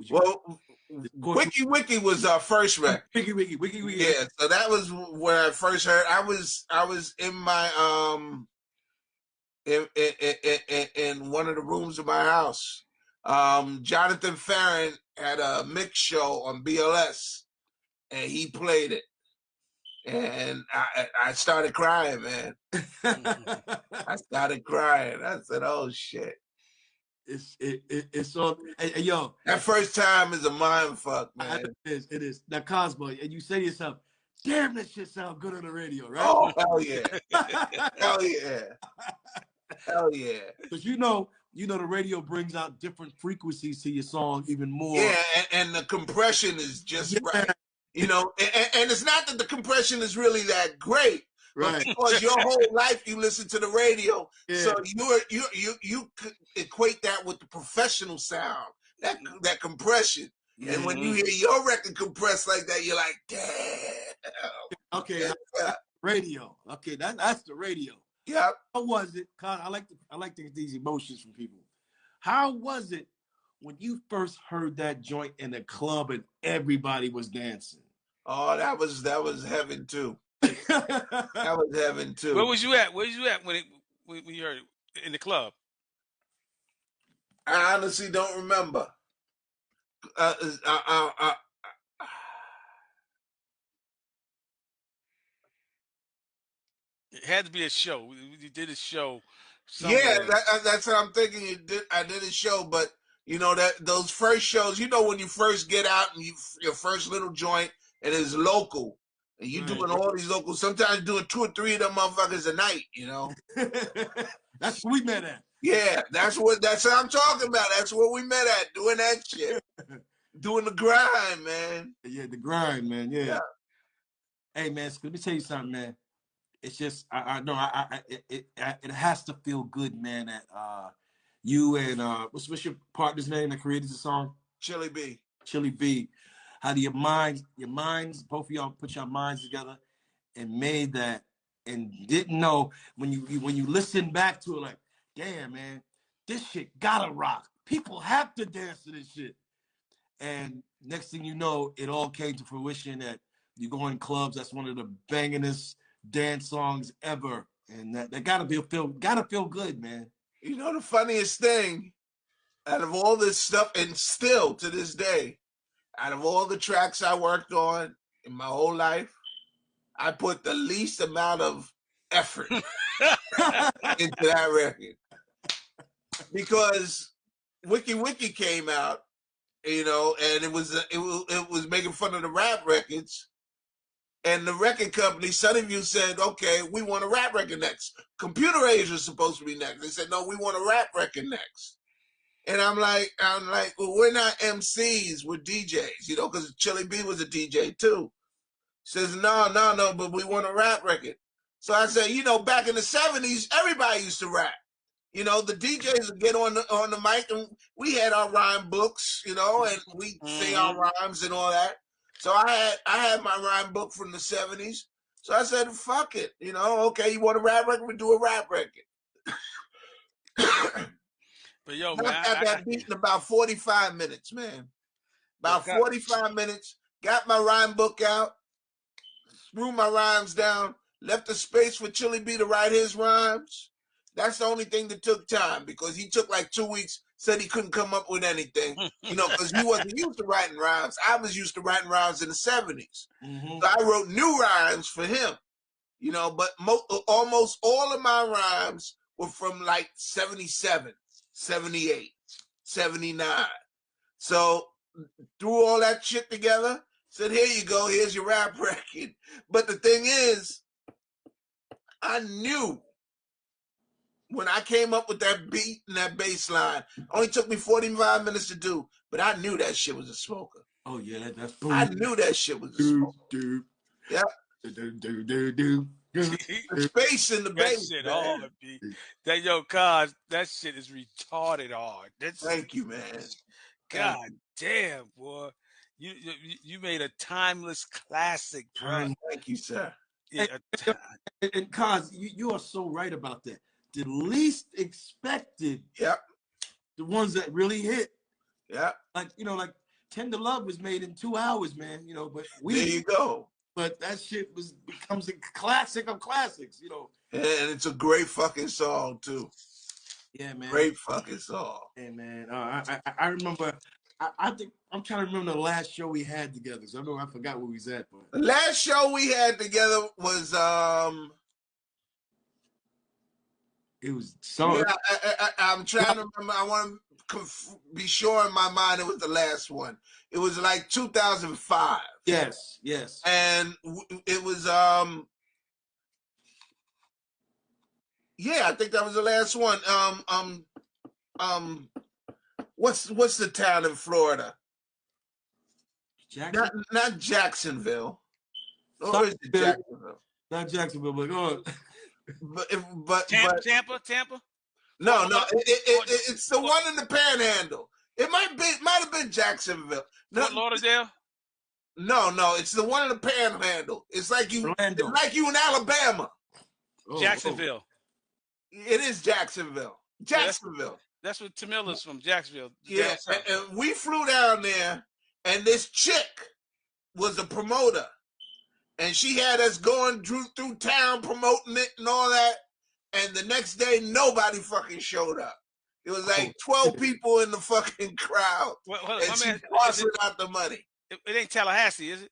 Speaker 3: Well, Wiki was our first record.
Speaker 4: Wiki.
Speaker 3: Yeah, so that was where I first heard. I was in my in one of the rooms of my house. Jonathan Farron had a mix show on BLS, and he played it, and I started crying, man. I started crying. I said, "Oh shit."
Speaker 4: It's so yo.
Speaker 3: That first time is a mind fuck, man.
Speaker 4: It is. Now, Cosmo, and you say to yourself, damn, that shit sound good on the radio, right?
Speaker 3: Oh, hell yeah. Hell yeah. Hell yeah.
Speaker 4: Because you know the radio brings out different frequencies to your song even more.
Speaker 3: Yeah, and the compression is just right. You know, and it's not that the compression is really that great, right? But because your whole life you listen to the radio, so you equate that with the professional sound, that compression. And when you hear your record compressed like that, you're like, damn.
Speaker 4: Okay, radio. Okay, that's the radio.
Speaker 3: Yep.
Speaker 4: How was it? I like these emotions from people. How was it when you first heard that joint in the club and everybody was dancing?
Speaker 3: Oh, that was heaven too. That was heaven too.
Speaker 2: Where was you at? Where was you at when you heard it in the club?
Speaker 3: I honestly don't remember.
Speaker 2: It had to be a show. We did a show somewhere.
Speaker 3: that's what I'm thinking. I did a show, but you know that those first shows, you know, when you first get out and your first little joint and it's local, and you doing all these local, sometimes doing 2 or 3 of them motherfuckers a night, you know.
Speaker 4: That's what we met at.
Speaker 3: Yeah, that's what I'm talking about. That's what we met at, doing that shit, doing the grind, man.
Speaker 4: Yeah, the grind, man. Yeah.
Speaker 3: Yeah.
Speaker 4: Hey, man, let me tell you something, man. It's just I know it has to feel good, man. That you and what's your partner's name that created the song?
Speaker 3: Chili B.
Speaker 4: Chili B. How do your minds, both of y'all put your minds together and made that, and didn't know when you listen back to it, like, damn, man, this shit gotta rock. People have to dance to this shit. And next thing you know, it all came to fruition that you go in clubs. That's one of the bangingest dance songs ever, and that gotta feel good, man.
Speaker 3: You know the funniest thing, out of all this stuff, and still to this day, out of all the tracks I worked on in my whole life, I put the least amount of effort into that record, because Wiki Wiki came out, you know, and it was making fun of the rap records. And the record company, Sunnyview, said, okay, we want a rap record next. Computer Age was supposed to be next. They said, no, we want a rap record next. And I'm like, well, we're not MCs, we're DJs, you know, because Chili B was a DJ too. Says, no, but we want a rap record. So I said, you know, back in the 70s, everybody used to rap. You know, the DJs would get on the mic, and we had our rhyme books, you know, and we say our rhymes and all that. So I had my rhyme book from the 70s. So I said, fuck it. You know, okay, you want a rap record? We do a rap record.
Speaker 2: But yo,
Speaker 3: man, I got that beat in about 45 minutes, man. About 45 minutes. Got my rhyme book out, threw my rhymes down, left the space for Chili B to write his rhymes. That's the only thing that took time, because he took like 2 weeks, said he couldn't come up with anything, you know, because he wasn't used to writing rhymes. I was used to writing rhymes in the 70s. Mm-hmm. So I wrote new rhymes for him, you know, but almost all of my rhymes were from like 77, 78, 79. So threw all that shit together, said, here you go, here's your rap record. But the thing is, I knew when I came up with that beat and that bass line, only took me 45 minutes to do, but I knew that shit was a smoker.
Speaker 4: Oh, yeah, that's
Speaker 3: I knew that shit was a smoker. Yeah. The space in the bass.
Speaker 2: That shit hard, B. That, yo, Cos, that shit is retarded hard.
Speaker 3: Thank you, man.
Speaker 2: God damn, boy. You made a timeless classic, bro.
Speaker 3: Thank you, sir.
Speaker 2: Yeah,
Speaker 4: and Cos, you are so right about that. The least expected, the ones that really hit, like, you know, like Tender Love was made in 2 hours, man, you know, but
Speaker 3: there you go.
Speaker 4: But that shit becomes a classic of classics, you know.
Speaker 3: And it's a great fucking song too.
Speaker 4: Yeah, man.
Speaker 3: Great fucking song.
Speaker 4: Hey, man. I remember. I think I'm trying to remember the last show we had together. So I forgot where we was at. But
Speaker 3: the last show we had together was
Speaker 4: it was so.
Speaker 3: Yeah, I'm trying to remember. I want to be sure in my mind it was the last one. It was like 2005.
Speaker 4: Yes.
Speaker 3: And it was yeah, I think that was the last one. What's the town in Florida? Not Jacksonville. Or is it Jacksonville?
Speaker 4: Not Jacksonville, but go on.
Speaker 3: But
Speaker 2: Tampa?
Speaker 3: No, it's the one in the Panhandle. It might have been Jacksonville. No,
Speaker 2: Fort Lauderdale?
Speaker 3: No, it's the one in the Panhandle. It's like you in Alabama.
Speaker 2: Jacksonville.
Speaker 3: It is Jacksonville. Jacksonville.
Speaker 2: That's what Tamila's from, Jacksonville.
Speaker 3: Yeah, and we flew down there, and this chick was a promoter, and she had us going through town promoting it and all that. And the next day, nobody fucking showed up. It was like 12 people in the fucking crowd, and she parceled out the money.
Speaker 2: It ain't Tallahassee, is it?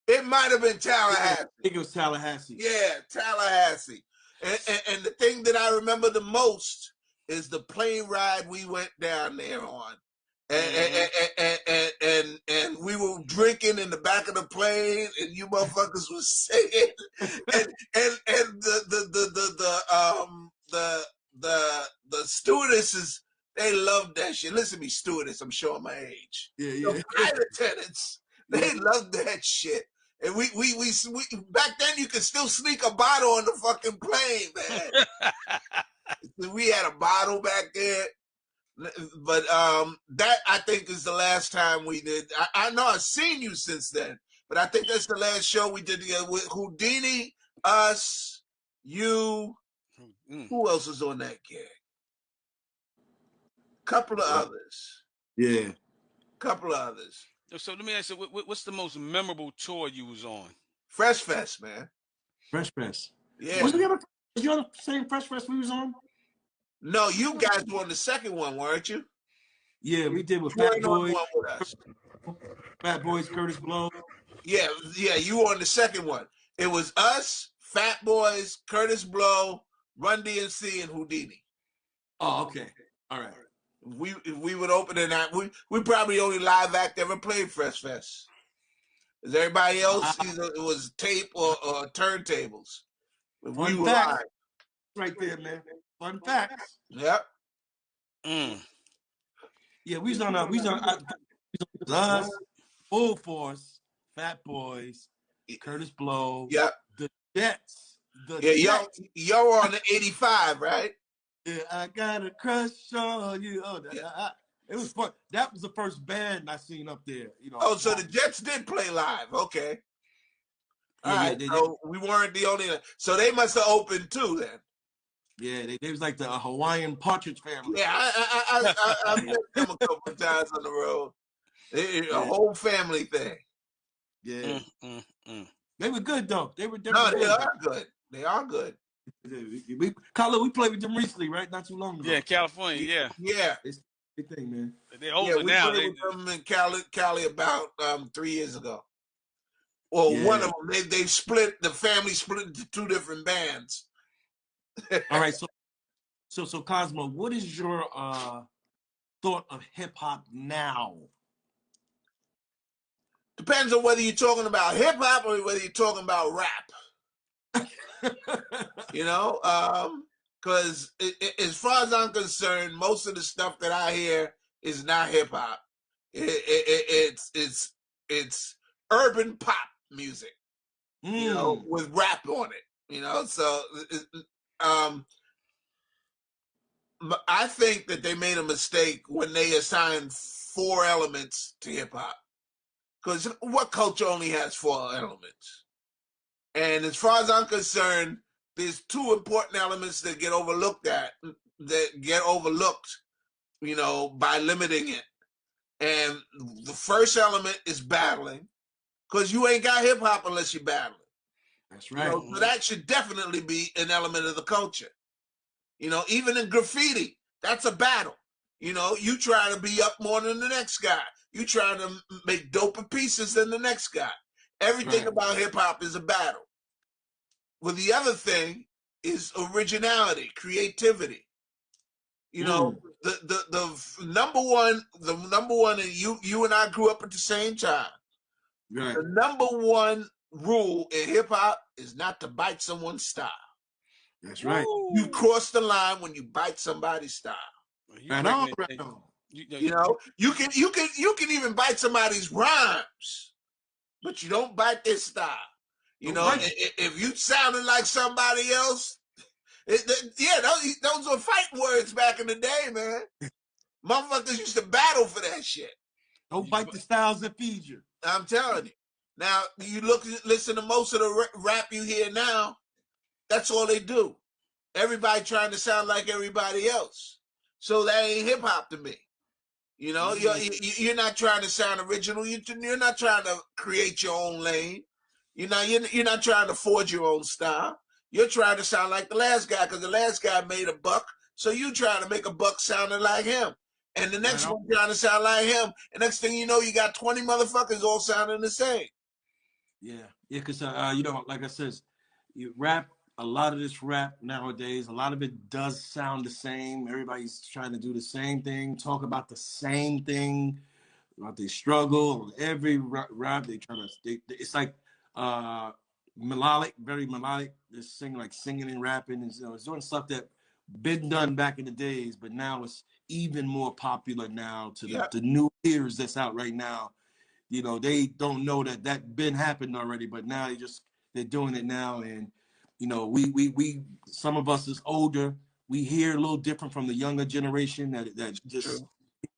Speaker 3: It might have been Tallahassee.
Speaker 4: I think it was Tallahassee.
Speaker 3: Yeah, Tallahassee. And the thing that I remember the most is the plane ride we went down there on. And we were drinking in the back of the plane, and you motherfuckers was singing, and the stewardesses, they loved that shit. Listen to me, stewardess, I'm showing my age. The flight attendants, they loved that shit. And we back then you could still sneak a bottle on the fucking plane, man. We had a bottle back there. But that I think is the last time we did. I know I've seen you since then, but I think that's the last show we did together with Houdini, us, you. Who else was on that gig? Couple of others.
Speaker 4: Yeah.
Speaker 3: Couple of others.
Speaker 2: So let me ask you, what's the most memorable tour you was on?
Speaker 3: Fresh Fest, man.
Speaker 4: Fresh Fest.
Speaker 3: Yeah.
Speaker 4: Was you on the same Fresh Fest we was on?
Speaker 3: No, you guys were on the second one, weren't you?
Speaker 4: Yeah, we did with
Speaker 3: You
Speaker 4: Fat
Speaker 3: weren't on
Speaker 4: Boys.
Speaker 3: one with us.
Speaker 4: Fat Boys, Curtis Blow.
Speaker 3: Yeah, you were on the second one. It was us, Fat Boys, Curtis Blow, Run DMC, and Houdini.
Speaker 4: Oh, okay. All right.
Speaker 3: We would open it out. We probably only live act ever played Fresh Fest. As everybody else, either it was tape or turntables. We were live.
Speaker 4: Right there, man. Fun facts.
Speaker 3: Yep.
Speaker 4: Yeah, we was on us, Full Force, Fat Boys, Curtis Blow.
Speaker 3: Yep.
Speaker 4: The Jets.
Speaker 3: Y'all were on the 85, right?
Speaker 4: Yeah, I got a crush on you. Oh, it was fun. That was the first band I seen up there. You know.
Speaker 3: Oh, so the Jets did play live. Okay. All right. So we weren't the only. So they must have opened too then.
Speaker 4: Yeah, they was like the Hawaiian Partridge Family.
Speaker 3: Yeah, I met them a couple of times on the road. A whole family thing.
Speaker 4: Yeah. They were good though. They are
Speaker 3: good. They are good.
Speaker 4: We played with them recently, right? Not too long ago.
Speaker 2: Yeah, California.
Speaker 3: Yeah.
Speaker 4: It's a big thing, man.
Speaker 2: They're older now.
Speaker 3: We played with them in Cali about 3 years ago. Well, one of them, they split. The family split into two different bands.
Speaker 4: All right, so Cozmo, what is your thought of hip hop now?
Speaker 3: Depends on whether you're talking about hip hop or whether you're talking about rap. You know, because as far as I'm concerned, most of the stuff that I hear is not hip hop. It's urban pop music, you know, with rap on it. You know, so I think that they made a mistake when they assigned 4 elements to hip hop. Because what culture only has 4 elements? And as far as I'm concerned, there's 2 important elements that get overlooked, you know, by limiting it. And the first element is battling, because you ain't got hip hop unless you're battling.
Speaker 4: That's right.
Speaker 3: You know, so that should definitely be an element of the culture. You know, even in graffiti, that's a battle. You know, you try to be up more than the next guy. You try to make doper pieces than the next guy. Everything about hip hop is a battle. Well, the other thing is originality, creativity. You know, the number one, and you and I grew up at the same time.
Speaker 4: Right.
Speaker 3: The number one rule in hip hop is not to bite someone's style.
Speaker 4: That's right.
Speaker 3: You cross the line when you bite somebody's style.
Speaker 2: Right on.
Speaker 3: You know, you can even bite somebody's rhymes, but you don't bite their style. You know, if you sounded like somebody else, those were fighting words back in the day, man. Motherfuckers used to battle for that shit.
Speaker 4: Don't bite the styles that feed you.
Speaker 3: I'm telling you. Now, you listen to most of the rap you hear now, that's all they do. Everybody trying to sound like everybody else. So that ain't hip hop to me. You know, you're not trying to sound original. You're not trying to create your own lane. You're not trying to forge your own style. You're trying to sound like the last guy because the last guy made a buck. So you trying to make a buck sounding like him. And the next one trying to sound like him. And next thing you know, you got 20 motherfuckers all sounding the same.
Speaker 4: Yeah, because, you know, like I said, rap a lot of this rap nowadays, a lot of it does sound the same. Everybody's trying to do the same thing, talk about the same thing, about their struggle. Every rap they try to, it's like melodic, very melodic. They're singing and rapping, and it's doing stuff that been done back in the days, but now it's even more popular now to the new ears that's out right now. They don't know that been happened already, but now they're doing it now. And we some of us is older, we hear a little different from the younger generation that just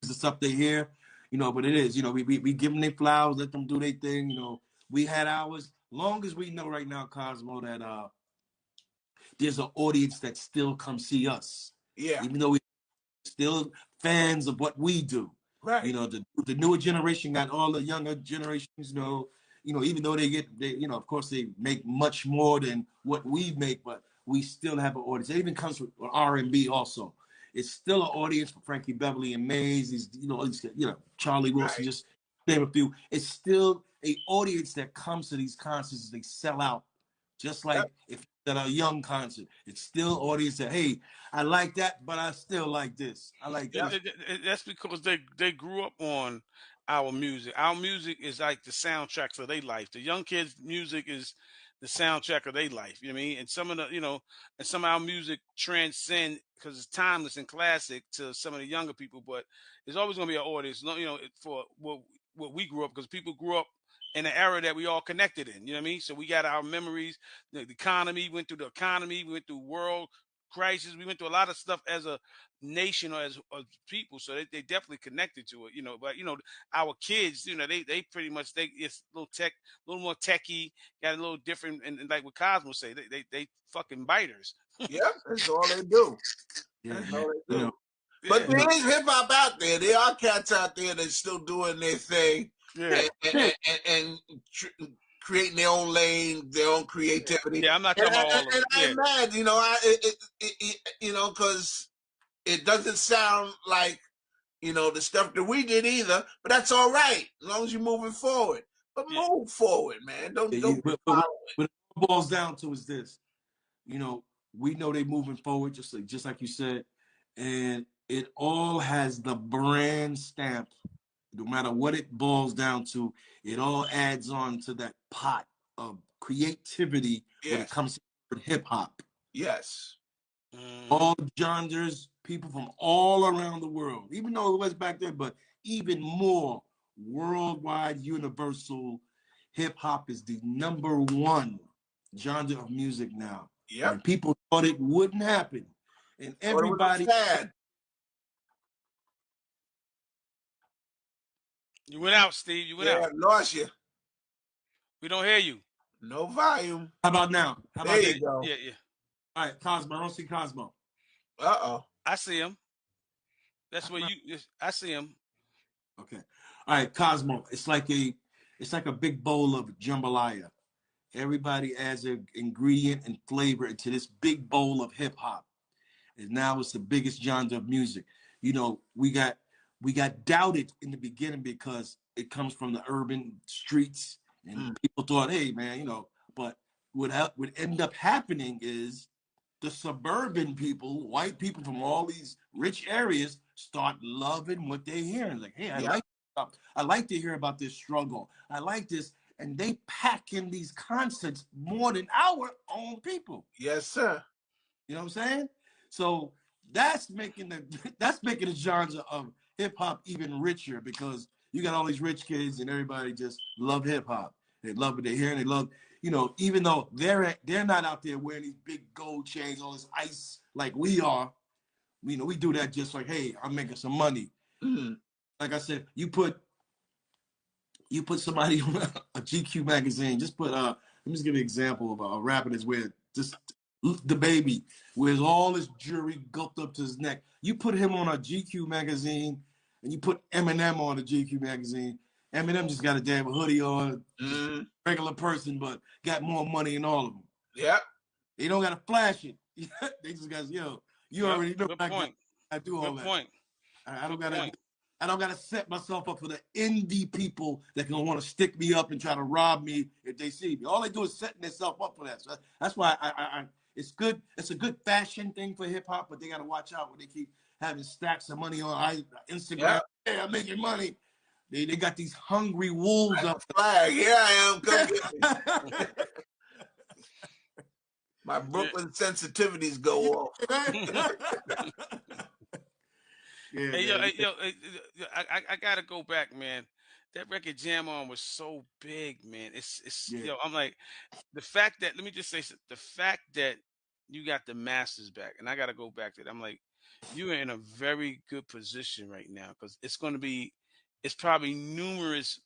Speaker 4: the stuff they hear, but it is, we give them their flowers, let them do their thing. We had ours. Long as we know right now, Cozmo, that there's an audience that still come see us, even though we still fans of what we do.
Speaker 3: Right.
Speaker 4: The newer generation got all the younger generations, even though they of course they make much more than what we make, but we still have an audience. It even comes with R&B also. It's still an audience for Frankie Beverly and Mays, Charlie Wilson, just name a few. It's still an audience that comes to these concerts. They sell out. Just like if at a young concert, it's still audience that, hey, I like that, but I still like this. I like this.
Speaker 2: That's because they grew up on our music. Our music is like the soundtrack for their life. The young kids' music is the soundtrack of their life. You know what I mean? And some of and some of our music transcend because it's timeless and classic to some of the younger people. But there's always going to be an audience, for what we grew up, because people grew up in an era that we all connected in. You know what I mean? So we got our memories. The economy, went through the economy. We went through world crisis. We went through a lot of stuff as a nation or as people. So they definitely connected to it, But our kids, they pretty much it's a little more techie, got a little different, and like what Cosmo say, they fucking biters.
Speaker 3: Yep, that's all they do. That's all they do. But there is hip hop out there. There are cats out there that's still doing their thing, and creating their own lane, their own creativity.
Speaker 2: Yeah, I'm not talking about all of it.
Speaker 3: I'm mad, because it doesn't sound like the stuff that we did either. But that's all right as long as you're moving forward. But move forward, man. Don't.
Speaker 4: What it boils down to is this. We know they're moving forward, just like you said, and it all has the brand stamp. No matter what it boils down to, it all adds on to that pot of creativity when it comes to hip hop.
Speaker 3: Yes.
Speaker 4: All genres, people from all around the world, even though it was back then, but even more worldwide, universal. Hip hop is the #1 genre of music now.
Speaker 3: Yeah.
Speaker 4: People thought it wouldn't happen, and everybody.
Speaker 2: You went out, Steve. You went out.
Speaker 3: Yeah, lost you.
Speaker 2: We don't hear you.
Speaker 3: No volume.
Speaker 4: How about now?
Speaker 3: There you go.
Speaker 2: Yeah.
Speaker 4: All right, Cozmo. I don't see Cozmo.
Speaker 2: I see him. That's where I see him.
Speaker 4: Okay. All right, Cozmo. It's like a big bowl of jambalaya. Everybody adds an ingredient and flavor into this big bowl of hip hop, and now it's the biggest genre of music. We got doubted in the beginning because it comes from the urban streets, and people thought, hey, man, but what ended up happening is the suburban people, white people from all these rich areas, start loving what they're hearing. Like, hey, I like to hear about this struggle. I like this. And they pack in these concerts more than our own people.
Speaker 3: Yes, sir.
Speaker 4: You know what I'm saying? So that's making the genre of hip hop even richer, because you got all these rich kids and everybody just love hip hop. They love what they hear, and they love, even though they're not out there wearing these big gold chains, all this ice like we are. We do that just like, hey, I'm making some money. Mm-hmm. Like I said, you put somebody on a GQ magazine. Just put let me just give you an example of a rapper that's wearing just the baby wears all his jewelry gulped up to his neck. You put him on a GQ magazine, and you put Eminem on a GQ magazine. Eminem just got a damn hoodie on, regular person, but got more money than all of them.
Speaker 3: Yeah,
Speaker 4: they don't gotta flash it. They just got you already know. I do all
Speaker 2: Good
Speaker 4: that.
Speaker 2: Point.
Speaker 4: I don't gotta set myself up for the indie people that can want to stick me up and try to rob me if they see me. All they do is setting themselves up for that. So that's why It's good. It's a good fashion thing for hip hop, but they got to watch out when they keep having stacks of money on Instagram. Hey, I'm making money. They got these hungry wolves up.
Speaker 3: Flag, here I am. Come get me. My Brooklyn sensitivities go off.
Speaker 2: Yeah, I gotta go back, man. That record Jam On was so big, man. It's I'm like, the fact that, let me just say, the fact that you got the masters back, and I gotta go back to that. I'm like, you're in a very good position right now, because it's probably numerous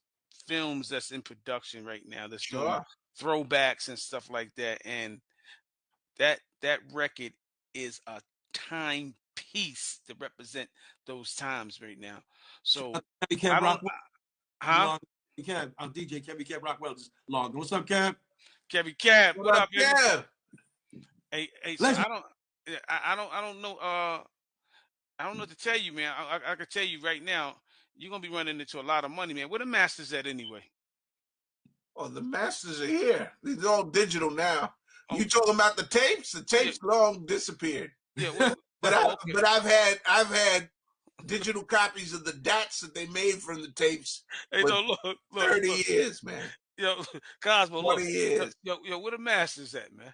Speaker 2: films that's in production right now that's doing throwbacks and stuff like that, and that record is a timepiece to represent those times right now. So I don't, huh?
Speaker 4: DJ Kevin Kev Rockwell just logged. What's up, Kev?
Speaker 2: Kevin Kev, what up, baby?
Speaker 3: Kev?
Speaker 2: Hey, so I don't know. I don't know what to tell you, man. I can tell you right now, you're gonna be running into a lot of money, man. Where the masters at anyway?
Speaker 3: Oh, the masters are here. These are all digital now. Oh. You talking about the tapes? The tapes long disappeared.
Speaker 2: Yeah,
Speaker 3: but I've had digital copies of the DATs that they made from the tapes.
Speaker 2: Hey, so look,
Speaker 3: 30 years, man.
Speaker 2: Yo, Cozmo,
Speaker 3: 20 years.
Speaker 2: Yo, where the masters at, man?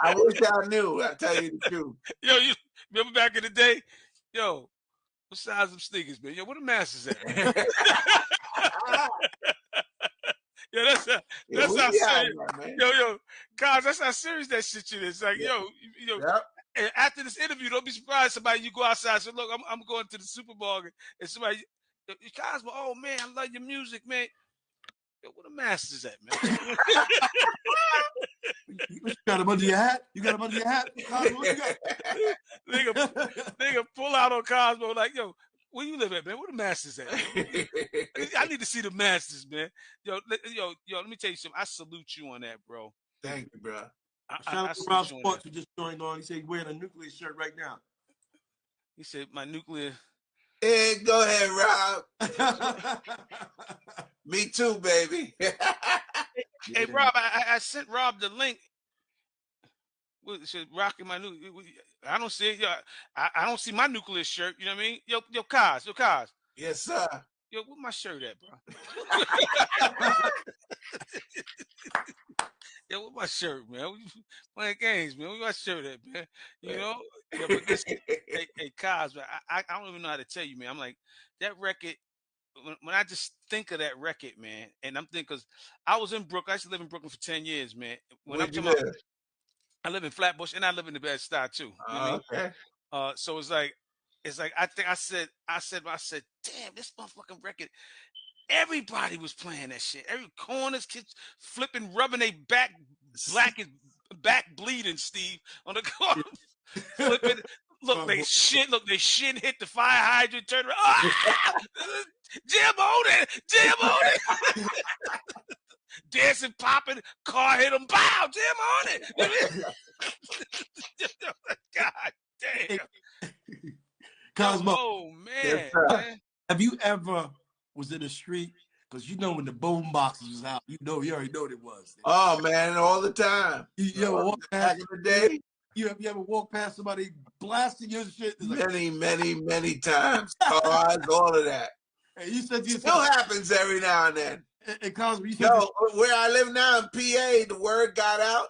Speaker 3: I wish I knew. I tell you the truth.
Speaker 2: Yo, you remember back in the day? Yo, what size of sneakers, man? Yo, where the masters at, man? Yo, that's how serious. Yo, guys, that's how serious that shit is. Like, yo, after this interview, don't be surprised somebody you go outside and say, look, I'm going to the supermarket, and somebody, Cozmo, oh man, I love your music, man. Yo, where the masters at, man?
Speaker 4: You got him under your hat? You got him under your hat? Cozmo, what you got?
Speaker 2: Nigga pull out on Cozmo like, yo, where you live at, man? Where the masters at? I need to see the masters, man. Yo, let me tell you something. I salute you on that, bro.
Speaker 3: Thank you, bro.
Speaker 4: Shout out to Rob Sports who just joined on. He said he's wearing a Newcleus shirt right now.
Speaker 2: He said, my Newcleus.
Speaker 3: Hey, go ahead, Rob. Me too, baby.
Speaker 2: Hey, Rob, I sent Rob the link. Rocking my new. I don't see it. Yo, I don't see my Newcleus shirt. You know what I mean? Yo, Kaz.
Speaker 3: Yes, sir.
Speaker 2: Yo, where my shirt at, bro? Yo, where my shirt, man? We playing games, man. Where my shirt at, man? You know? Yeah, but listen, hey, Kaz, man, I don't even know how to tell you, man. I'm like, that record, when I just think of that record, man, and I'm thinking, because I was in Brooklyn. I used to live in Brooklyn for 10 years, man.
Speaker 3: Where'd you live?
Speaker 2: I live in Flatbush, and I live in the Bed-Stuy too. You know what I mean?
Speaker 3: Okay.
Speaker 2: So it's like I think I said, damn, this motherfucking record. Everybody was playing that shit. Every corners, kids flipping, rubbing their back, back bleeding, Steve, on the corner, flipping. Look, they shit hit the fire hydrant, turn around. Ah! Jam on it. Dancing, popping, car hit him, bow, Jam on it. God damn.
Speaker 4: Cozmo.
Speaker 2: Oh, man.
Speaker 4: Have you ever was in the street? Because you know when the boom boxes was out, you already know what it was.
Speaker 3: Oh, man, all the time.
Speaker 4: You ever walk
Speaker 3: back in the day?
Speaker 4: You ever walk past somebody blasting your shit?
Speaker 3: Many times. Cars, all of that.
Speaker 4: And you said
Speaker 3: still happens every now and then.
Speaker 4: And Cosby, you said
Speaker 3: where I live now in PA, the word got out.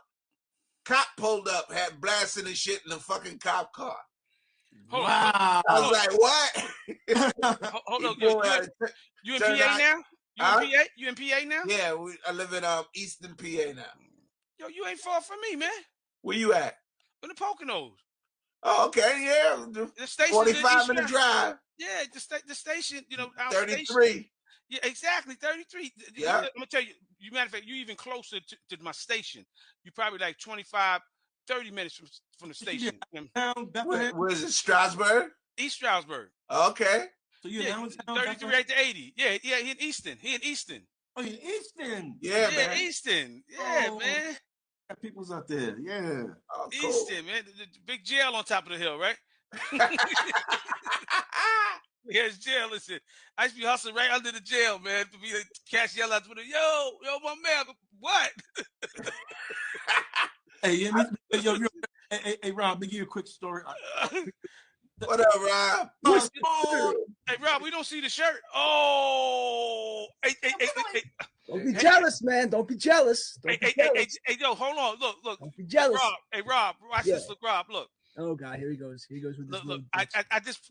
Speaker 3: Cop pulled up, had blasting and shit in the fucking cop car.
Speaker 4: Wow.
Speaker 3: I was like, what?
Speaker 2: Hold on. You in PA now? You in PA now?
Speaker 3: Yeah, I live in Eastern PA now.
Speaker 2: Yo, you ain't far from me, man.
Speaker 3: Where you at?
Speaker 2: In the Poconos.
Speaker 3: Oh, okay, yeah.
Speaker 2: The station,
Speaker 3: 45-minute drive.
Speaker 2: Yeah, the station,
Speaker 3: 33.
Speaker 2: Station. Yeah, exactly, 33.
Speaker 3: Yeah.
Speaker 2: I'm gonna tell you, matter of fact, you even closer to my station. You probably like 25, 30 minutes from the station.
Speaker 3: Where is it, Strasburg?
Speaker 2: East Stroudsburg.
Speaker 3: Okay.
Speaker 4: So you're down
Speaker 2: 33 right to 80. Yeah, he in Easton.
Speaker 4: Oh, in Easton.
Speaker 3: Yeah, man.
Speaker 2: Easton. Yeah, man.
Speaker 4: People's out there. Yeah.
Speaker 3: Oh, cool.
Speaker 2: Easton, man. The big jail on top of the hill, right? Yeah, it's jail. Listen, I used to be hustling right under the jail, man. For me to catch yell out to the yo, my man, what?
Speaker 4: Hey, hey, Rob, let me give you a quick story.
Speaker 3: What up, Rob?
Speaker 5: What's
Speaker 2: Hey, Rob, we don't see the shirt. Oh, hey.
Speaker 5: Don't be jealous, man. Don't be jealous. Don't be jealous.
Speaker 2: Hey, yo, hold on. Look.
Speaker 5: Don't be jealous.
Speaker 2: Rob, watch this. Look, Rob, look.
Speaker 5: Oh God, here he goes. Here he goes with this.
Speaker 2: Look. I just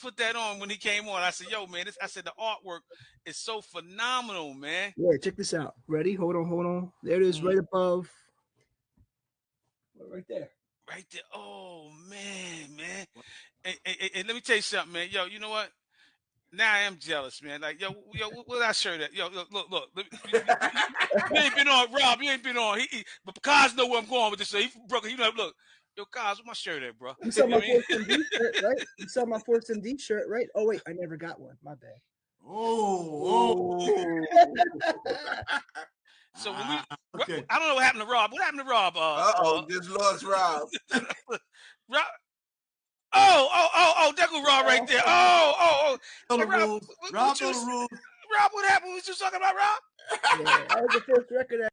Speaker 2: put that on when he came on. I said, yo, man, I said the artwork is so phenomenal, man.
Speaker 5: Yeah, check this out. Ready? Hold on. There it is, right above. Right there.
Speaker 2: Right there. Oh man. Hey, let me tell you something, man. Yo, you know what? Now I am jealous, man. Like, yo, where that shirt at? Yo, look. You ain't been on, Rob. You ain't been on. But Kaz know where I'm going with this. So he broke it. You know, look. Yo, Kaz, where my shirt at, bro?
Speaker 5: You saw my Force MD shirt, right? You saw my Force MD shirt, right? Oh wait, I never got one. My bad.
Speaker 4: Oh.
Speaker 2: So when we,
Speaker 4: okay.
Speaker 2: I don't know what happened to Rob. What happened to Rob?
Speaker 3: Just lost Rob.
Speaker 2: Rob. Oh, there go Rob right there. Oh.
Speaker 4: Know the
Speaker 2: Hey, Rob,
Speaker 4: rules. Rob know the rules.
Speaker 2: Rob, what happened? What you talking about, Rob?
Speaker 5: Yeah, that was the first record.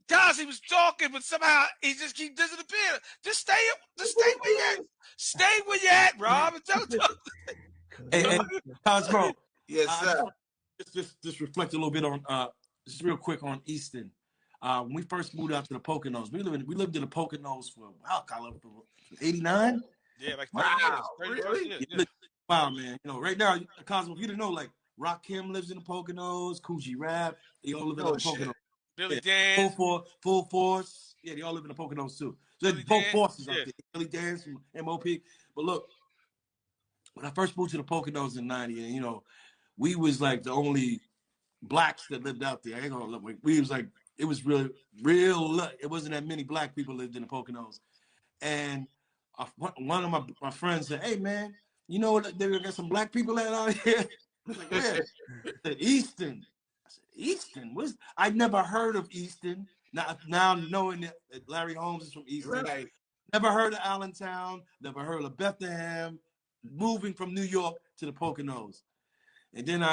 Speaker 2: Kaz, he was talking, but somehow he just keep disappearing. Just stay where you at. Stay where you at, Rob.
Speaker 4: Hey, Cozmo.
Speaker 3: Yes, sir.
Speaker 4: Just reflect a little bit on just real quick on Easton. When we first moved out to the Poconos, we lived in the Poconos for 89.
Speaker 2: Yeah, like 30
Speaker 3: Wow,
Speaker 2: years.
Speaker 3: really?
Speaker 2: Yeah.
Speaker 4: Wow, man. You know, right now, Cosmo, if you didn't know, like Rakim lives in the Poconos, Coogee Rap, they all live in the Poconos.
Speaker 2: Billy Dan.
Speaker 4: Full Force. Yeah, they all live in the Poconos too. So
Speaker 2: Billy
Speaker 4: both
Speaker 2: Dan,
Speaker 4: forces out there. Billy Dance from MOP. But look, when I first moved to the Poconos in 90, and you know, we was like the only blacks that lived out there. I ain't gonna look. We was like, it was real. It wasn't that many black people lived in the Poconos. And one of my friends said, "Hey man, you know what? They got some black people out here." I was like, "Where?" I said, "Easton." I said, "Easton? I'd never heard of Easton. Now knowing that Larry Holmes is from Easton,
Speaker 3: Right.
Speaker 4: never heard of Allentown. Never heard of Bethlehem. Moving from New York to the Poconos, and then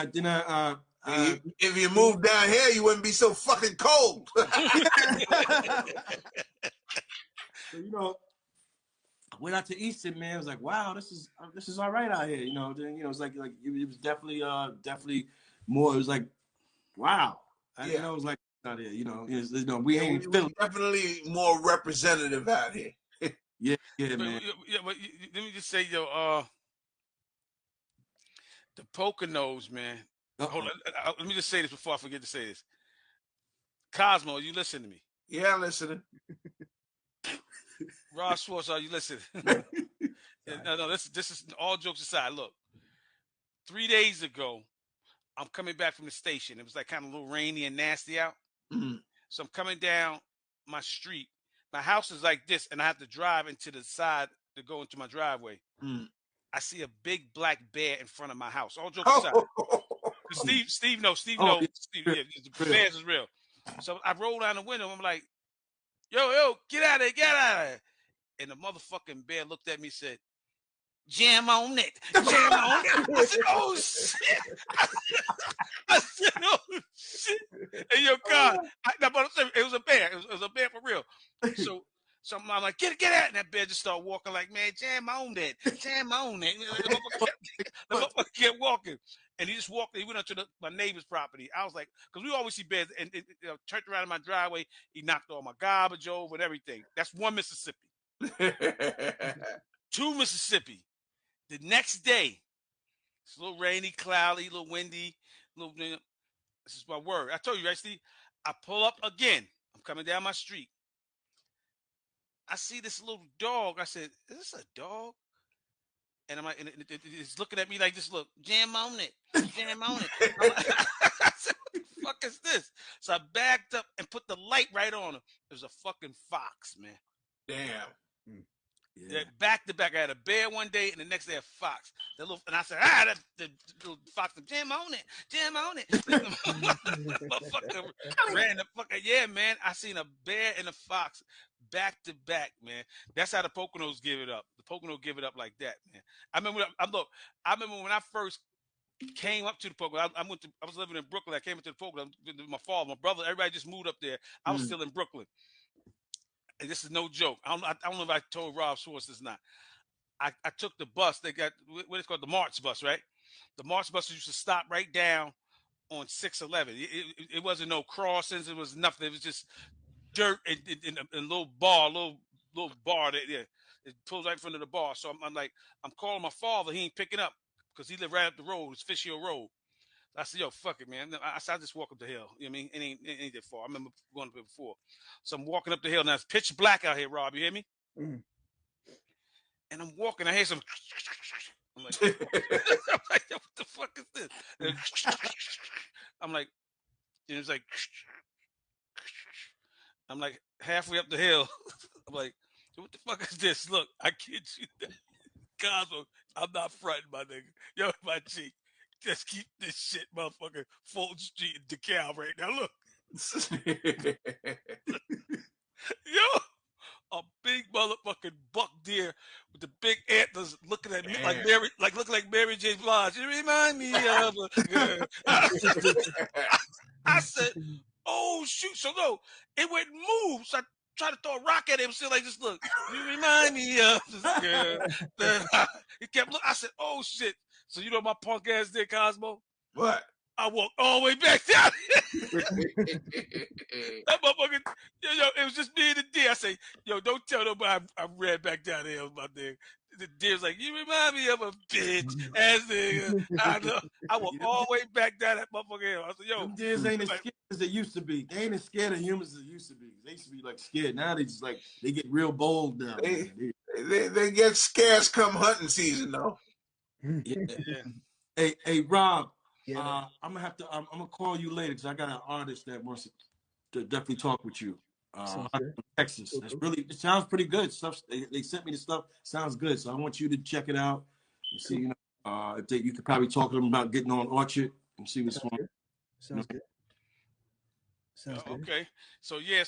Speaker 3: if you moved down here, you wouldn't be so fucking cold."
Speaker 4: So, you know, I went out to Easton, man. I was like, wow, this is all right out here. You know, then, you know, it's like it was definitely more. It was like, wow, I didn't know it was like out here. You know, we ain't
Speaker 3: we definitely more representative out here.
Speaker 4: yeah, man.
Speaker 2: But let me just say, the Poconos, man. Hold on, let me just say this before I forget to say this. Cosmo, you listen to me.
Speaker 3: Yeah, I'm listening.
Speaker 2: Ross Schwartz, are you listening? No, this is all jokes aside. Look, 3 days ago, I'm coming back from the station. It was like kind of a little rainy and nasty out.
Speaker 3: Mm-hmm.
Speaker 2: So I'm coming down my street. My house is like this, and I have to drive into the side to go into my driveway.
Speaker 3: Mm.
Speaker 2: I see a big black bear in front of my house. All jokes aside. Steve knows. Yeah, the bears is real. So I roll down the window. I'm like, yo, get out of there. And the motherfucking bear looked at me and said, "Jam on it. Jam on it." I said, "Oh, shit." I said, "Oh, shit." And yo, God, it was a bear. It was a bear for real. So I'm like, get out. And that bear just started walking like, man, jam on that. Jam on it. The motherfucker kept walking. And he just walked. He went up to my neighbor's property. I was like, because we always see bears. And turned around in my driveway. He knocked all my garbage over and everything. That's one Mississippi. 2 Mississippi. The next day, it's a little rainy, cloudy, a little windy. This is my word. I told you, right, Steve? I pull up again. I'm coming down my street. I see this little dog. I said, "Is this a dog?" And I'm like, and it's looking at me like this. Look, jam on it, jam on it. I said, "What the fuck is this?" So I backed up and put the light right on him. It was a fucking fox, man.
Speaker 3: Damn.
Speaker 2: Yeah. Back to back. I had a bear one day, and the next day a fox. And I said, the little fox, jam on it, jam on it. Motherfucker ran the fucker. Yeah, man. I seen a bear and a fox back to back, man. That's how the Poconos give it up. The Poconos give it up like that, man. I remember when I first came up to the program. I was living in Brooklyn. I came up to the program with my father, my brother. Everybody just moved up there. I was still in Brooklyn. And this is no joke. I don't know if I told Rob Schwartz this or not. I took the bus. They got what it's called, the March bus, right? The March bus used to stop right down on 611. It wasn't no crossings. It was nothing. It was just dirt and a little bar, little bar there. It pulls right in front of the bar. So I'm like, I'm calling my father. He ain't picking up because he lived right up the road. It's Fishkill Road. I said, yo, fuck it, man. I said, I just walk up the hill. You know what I mean? It ain't that far. I remember going up there before. So I'm walking up the hill. Now it's pitch black out here, Rob. You hear me?
Speaker 5: Mm.
Speaker 2: And I'm walking. I hear some. I'm like, I'm like, yo, what the fuck is this? And I'm like, and it's like, I'm like halfway up the hill. I'm like, what the fuck is this? Look, I kid you. Cozmo, I'm not fronting, my nigga. Yo, my cheek. Just keep this shit, motherfucker, Fulton Street in DeKalb right now. Look. Yo, a big motherfucking buck deer with the big antlers looking at me like Mary, looking like Mary J. Blige. You remind me of I said, oh shoot. So no, it wouldn't move. So I tried to throw a rock at him, still like this. Look, you remind me of this girl. He kept looking. I said, oh shit. So you know what my punk ass did, Cozmo?
Speaker 3: What?
Speaker 2: I walked all the way back down. That motherfucker, yo, it was just me and the deer. I say, yo, don't tell nobody I ran back down there with my nigga. The deer's like, you remind me of a bitch ass nigga. I know. I walked all the way back down that motherfucker hill. I said, yo.
Speaker 4: Them deers ain't as scared as they used to be. They ain't as scared of humans as they used to be. They used to be like scared. Now they just like, they get real bold now.
Speaker 3: They get scarce come hunting season though.
Speaker 2: Yeah.
Speaker 4: Hey, Rob.
Speaker 5: Yeah.
Speaker 4: I'm gonna call you later because I got an artist that wants to definitely talk with you. From Texas. That's really, it sounds pretty good. Stuff they sent me the stuff. Sounds good. So I want you to check it out and see, you know, if you could probably talk to them about getting on Orchard and see what's going on.
Speaker 5: Sounds good. Sounds good.
Speaker 2: Okay. So yeah,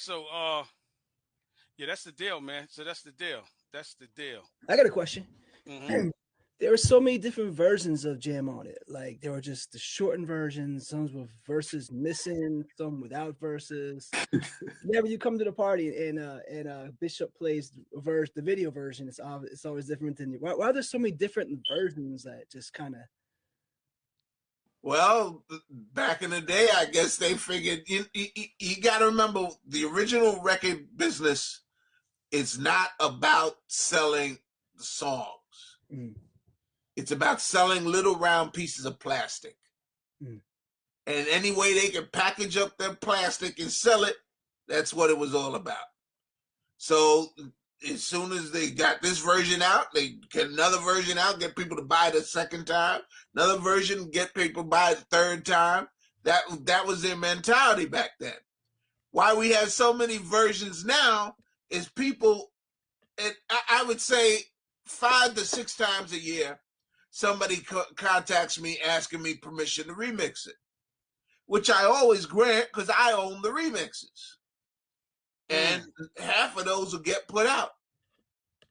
Speaker 2: that's the deal, man. So that's the deal.
Speaker 5: I got a question.
Speaker 2: Mm-hmm.
Speaker 5: There were so many different versions of Jam on It. Like there were just the shortened versions, some with verses missing, some without verses. Whenever you come to the party and Bishop plays the video version, it's always different than why are there so many different versions that just kind of.
Speaker 3: Well, back in the day, I guess they figured you got to remember the original record business. It's not about selling the songs.
Speaker 5: Mm.
Speaker 3: It's about selling little round pieces of plastic.
Speaker 5: Mm.
Speaker 3: And any way they can package up their plastic and sell it, that's what it was all about. So as soon as they got this version out, they get another version out, get people to buy it a second time. Another version, get people to buy it a third time. That was their mentality back then. Why we have so many versions now is people, and I would say 5 to 6 times a year, somebody contacts me asking me permission to remix it, which I always grant because I own the remixes. And half of those will get put out.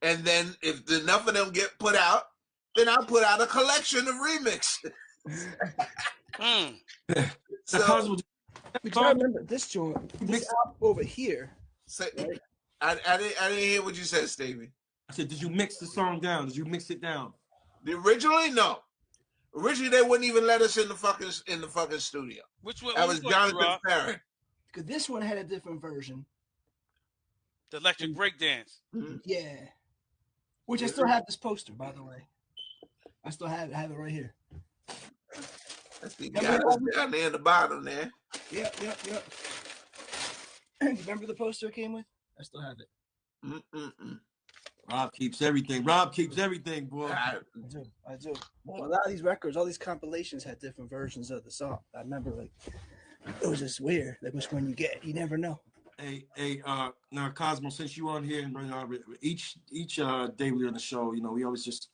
Speaker 3: And then if enough of them get put out, then I'll put out a collection of remixes.
Speaker 5: So, but I remember this joint, this album over here.
Speaker 3: Right? I didn't hear what you said, Stevie.
Speaker 4: I said, did you mix the song down? Did you mix it down?
Speaker 3: Originally, no. Originally, they wouldn't even let us in the fucking studio.
Speaker 2: Which one?
Speaker 3: That was Jonathan Farron.
Speaker 5: Because this one had a different version.
Speaker 2: The Electric Breakdance.
Speaker 5: Mm-hmm. Yeah. Which I still have this poster, by the way. I still have it right here.
Speaker 3: That's the guy down there in the bottom there.
Speaker 5: Yep. Remember the poster it came with? I still have it.
Speaker 4: Rob keeps everything. Boy.
Speaker 5: I do. Well, a lot of these records, all these compilations had different versions of the song. I remember, like, it was just weird. Like, which one you get, you never know.
Speaker 4: Hey, now Cozmo, since you on here and each day we're on the show, you know, we always just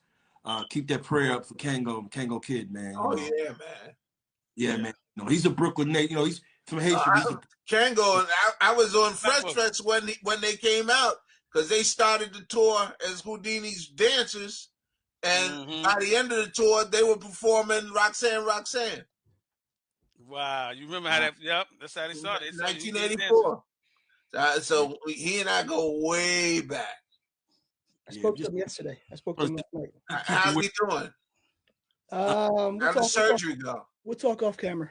Speaker 4: keep that prayer up for Kango Kid, man.
Speaker 3: Oh
Speaker 4: know?
Speaker 3: yeah, man.
Speaker 4: Yeah, man. No, he's a Brooklyn Nate. You know, he's from Haitian.
Speaker 3: Kango, and I was on Fresh Fest when they came out because they started the tour as Houdini's dancers, And by the end of the tour, they were performing Roxanne, Roxanne.
Speaker 2: Wow, you remember how that? Yep, that's how they started.
Speaker 3: 1984. So he and I go way back.
Speaker 5: I spoke to him yesterday. I spoke to him last night.
Speaker 3: How's he doing? How'd the surgery go?
Speaker 5: We'll talk off camera.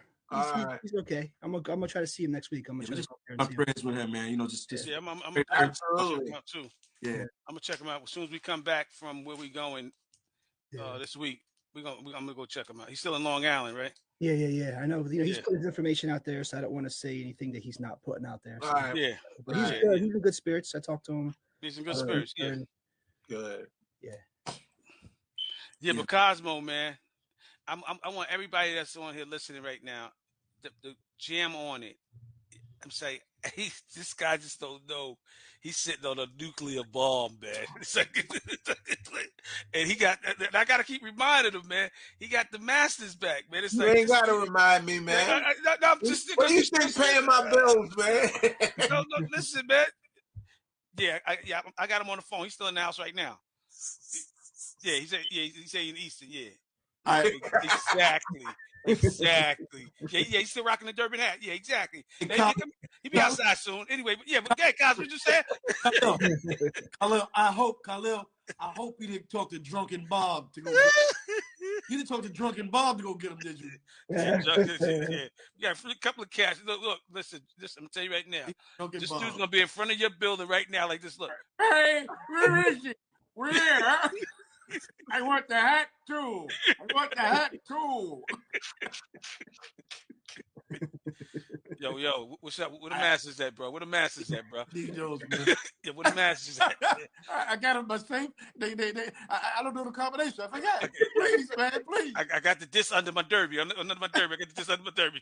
Speaker 3: He's
Speaker 5: okay. I'm gonna try to see him next week. I'm gonna try to go there and see him.
Speaker 4: Prayers with him, man. You know, just
Speaker 2: yeah. I'm
Speaker 3: absolutely.
Speaker 2: check him out too.
Speaker 4: Yeah,
Speaker 2: I'm gonna check him out as soon as we come back from where we going this week. I'm gonna go check him out. He's still in Long Island, right?
Speaker 5: Yeah. I know. He's putting his information out there, so I don't want to say anything that he's not putting out there. So.
Speaker 3: All right.
Speaker 2: Yeah,
Speaker 5: but he's good. He's in good spirits. I talked to him.
Speaker 2: He's in good spirits. Yeah.
Speaker 3: Good.
Speaker 2: Yeah, but Cozmo, man, I want everybody that's on here listening right now to jam on it. I'm saying, this guy just don't know. He's sitting on a nuclear bomb, man. And I got to keep reminding him, man. He got the masters back, man. It's
Speaker 3: you ain't got to remind me, man.
Speaker 2: I'm just,
Speaker 3: what do you think paying my bills, man?
Speaker 2: No, listen, man. Yeah, I got him on the phone. He's still in the house right now. Yeah, he's in Easton, yeah. Exactly. Yeah, he's still rocking the Durban hat. Yeah, exactly. He'll be outside soon. Anyway, but guys, what you said?
Speaker 4: Khalil, I hope you didn't talk to Drunken Bob to go. You didn't talk to Drunken Bob to go get him, did you?
Speaker 2: Yeah. You got a couple of cats. Look, listen, I'm gonna tell you right now. This dude's gonna be in front of your building right now, like this. Look.
Speaker 4: Hey, where is he? Where? I want the hat too.
Speaker 2: Yo, what's up? Where the masters at, bro? Where the masters at, bro?
Speaker 4: These Joes, man.
Speaker 2: Yeah, where the masters at?
Speaker 4: I got them, but safe. I don't know the combination. I forgot. Please, man, please.
Speaker 2: I got the disc under my derby. Under my derby. I got the disc under my derby.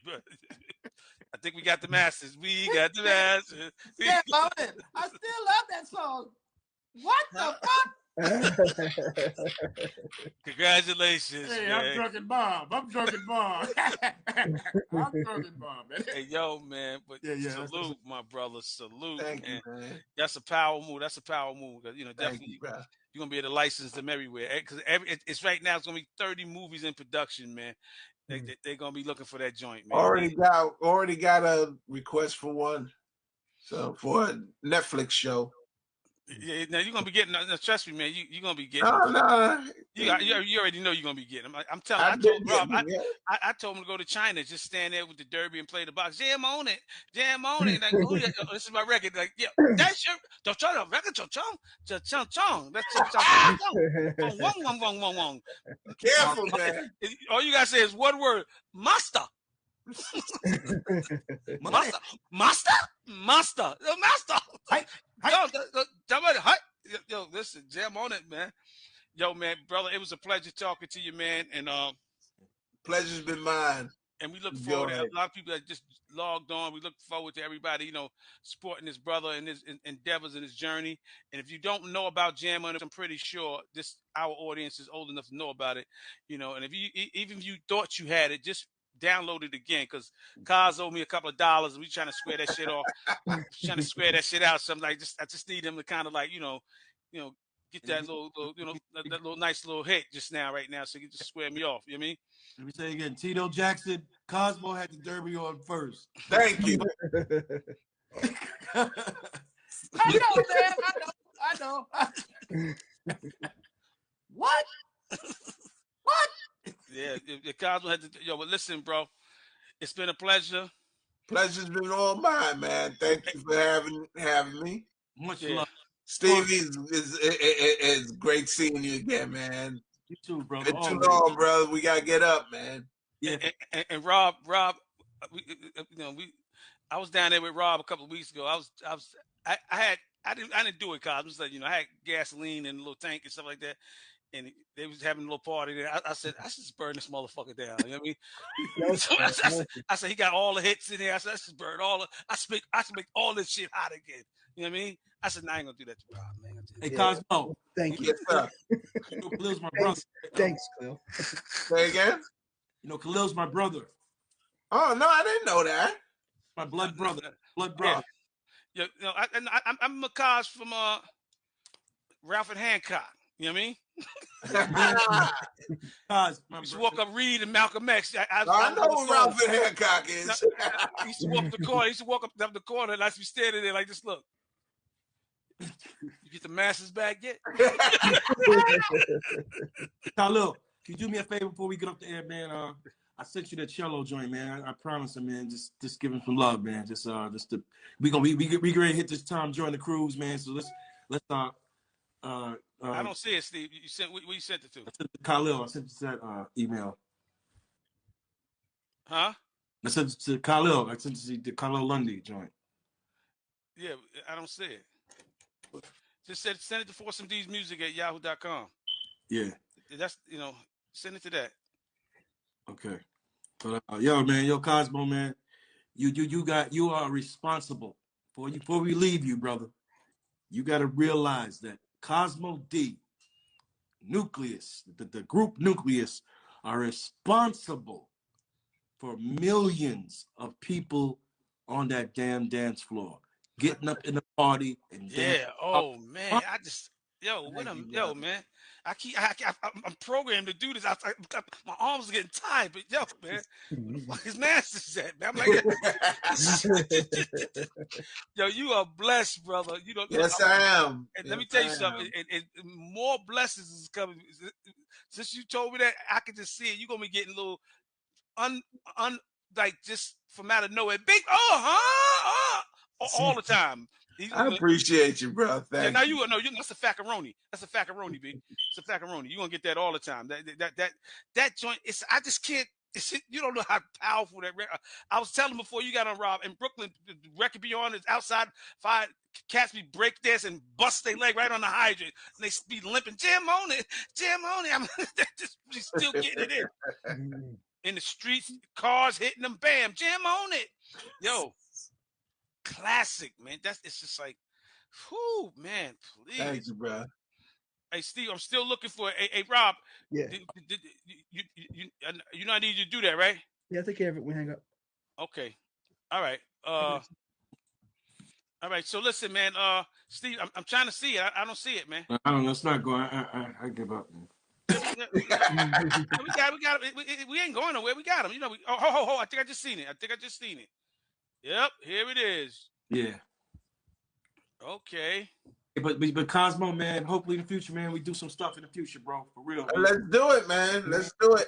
Speaker 2: I think we got the masters. We got the masters.
Speaker 4: Yeah, love it. I still love that song. What the fuck?
Speaker 2: Congratulations,
Speaker 4: hey,
Speaker 2: man.
Speaker 4: I'm Drunken Bob, man.
Speaker 2: Hey, yo, man. But salute, my brother. Salute, Thank you, man. That's a power move. Because, definitely you're going to be able to license them everywhere. Because it's right now, it's going to be 30 movies in production, man. They're going to be looking for that joint, man.
Speaker 3: Already got a request for one. So, for a Netflix show.
Speaker 2: Yeah, now you're gonna be getting. Trust me, man. You're gonna be getting.
Speaker 3: No.
Speaker 2: You already know you're gonna be getting them. I'm telling. I told Rob. I told him to go to China, just stand there with the derby and play the box. Jam on it. Like, this is my record. Like, yeah, that's your. Record, chong. That's wong.
Speaker 3: Careful, man.
Speaker 2: All you gotta say is one word: master. Master. Yo, listen, jam on it, man. Yo, man, brother, it was a pleasure talking to you, man. And
Speaker 3: pleasure's been mine.
Speaker 2: And we look forward to a lot of people that just logged on. We look forward to everybody, supporting his brother and his endeavors and his journey. And if you don't know about Jam on it, I'm pretty sure our audience is old enough to know about it. And if you thought you had it, just download it again, because Kaz owed me a couple of dollars and we trying to square that shit off. Trying to square that shit out. So I'm like, I just need him to kind of like, get that little that little nice little hit just now, right now, so you just square me off. You know what I mean?
Speaker 4: Let me say again, Tito Jackson, Cozmo had the derby on first.
Speaker 3: Thank you.
Speaker 4: I know, man. I know. What?
Speaker 2: Yeah, Cosmo had to. But listen, bro, it's been a pleasure.
Speaker 3: Pleasure's been all mine, man. Thank you for having me.
Speaker 4: Much love,
Speaker 3: Stevie. Is great seeing you again, man.
Speaker 4: You too, brother.
Speaker 3: Been too long, brother. We gotta get up, man.
Speaker 2: Yeah, and Rob, I was down there with Rob a couple of weeks ago. I didn't do it, cause I was like, I had gasoline in a little tank and stuff like that. And they was having a little party there. I said, I should just burn this motherfucker down. You know what I mean? So I said, he got all the hits in there. I said, I should burn I should make all this shit hot again. You know what I mean? I said, I ain't gonna do that to Rob, man.
Speaker 4: Hey, Cosmo.
Speaker 5: Thank you.
Speaker 3: Yes, sir.
Speaker 4: Khalil's my brother.
Speaker 5: Thanks, Khalil.
Speaker 3: Say again?
Speaker 4: Khalil's my brother.
Speaker 3: Oh, no, I didn't know that.
Speaker 4: My blood brother.
Speaker 2: Yeah. I'm Makaz from Ralph and Hancock. You know what I mean?
Speaker 4: Cos,
Speaker 2: I used to walk up Reed and Malcolm X. I
Speaker 3: know who Ralph Hancock is.
Speaker 2: I used to walk up the corner. I used to walk up the corner, and I used to be standing there like this. Look, you get the masses back yet?
Speaker 4: Khalil, can you do me a favor before we get up the air, man? I sent you that cello joint, man. I promise him, man. Just give him some love, man. We get ready to hit this time during the cruise, man. So let's
Speaker 2: I don't see it, Steve. You sent what you sent it to?
Speaker 4: I sent it to Khalil. I sent it to that email.
Speaker 2: Huh?
Speaker 4: I sent it to Khalil. I sent it to the Khalil Lundy joint.
Speaker 2: Yeah, I don't see it. Just send it to ForceMDsmusic@yahoo.com.
Speaker 4: Yeah.
Speaker 2: That's send it to that.
Speaker 4: Okay. But yo, Cozmo, man, you are responsible before we leave you, brother. You got to realize that Cozmo D, Newcleus, the group Newcleus, are responsible for millions of people on that damn dance floor, getting up in the party and
Speaker 2: yeah. Oh man, I just man. I'm programmed to do this. My arms are getting tired, but man, like his master's at, man. I'm like, you are blessed, brother.
Speaker 3: Yes, I am.
Speaker 2: And let me tell you something. And more blessings is coming. Since you told me that, I can just see it. You're gonna be getting a little like just from out of nowhere, big all the time.
Speaker 3: I appreciate you, bro. Thank
Speaker 2: you. Now that's a facaroni. That's a facaroni, big. It's a facaroni. You're gonna get that all the time. That joint. I just can't. You don't know how powerful that record. I was telling before you got on, Rob, in Brooklyn, the record be on is outside. Five cats be break dance and bust their leg right on the hydrant, and they be limping. Jam on it. I'm just still getting it in the streets. Cars hitting them. Bam, jam on it. Yo, classic, man. It's just like, whoo, man. Please.
Speaker 3: Thank you, bro.
Speaker 2: Hey, Steve, I'm still looking for. Hey, Rob.
Speaker 5: Yeah.
Speaker 2: You know I need you to do that, right?
Speaker 5: Yeah, I'll take care of it when we hang up.
Speaker 2: Okay. All right. All right. So listen, man. Steve, I'm trying to see it. I don't see it, man.
Speaker 4: I don't know. It's not going. I give up, man.
Speaker 2: we got it. We ain't going nowhere. We got him. I think I just seen it. Yep, here it is.
Speaker 4: Yeah.
Speaker 2: Okay.
Speaker 4: But Cozmo, man, hopefully in the future, man, we do some stuff in the future, bro. For real. Man.
Speaker 3: Let's do it, man. Let's do it.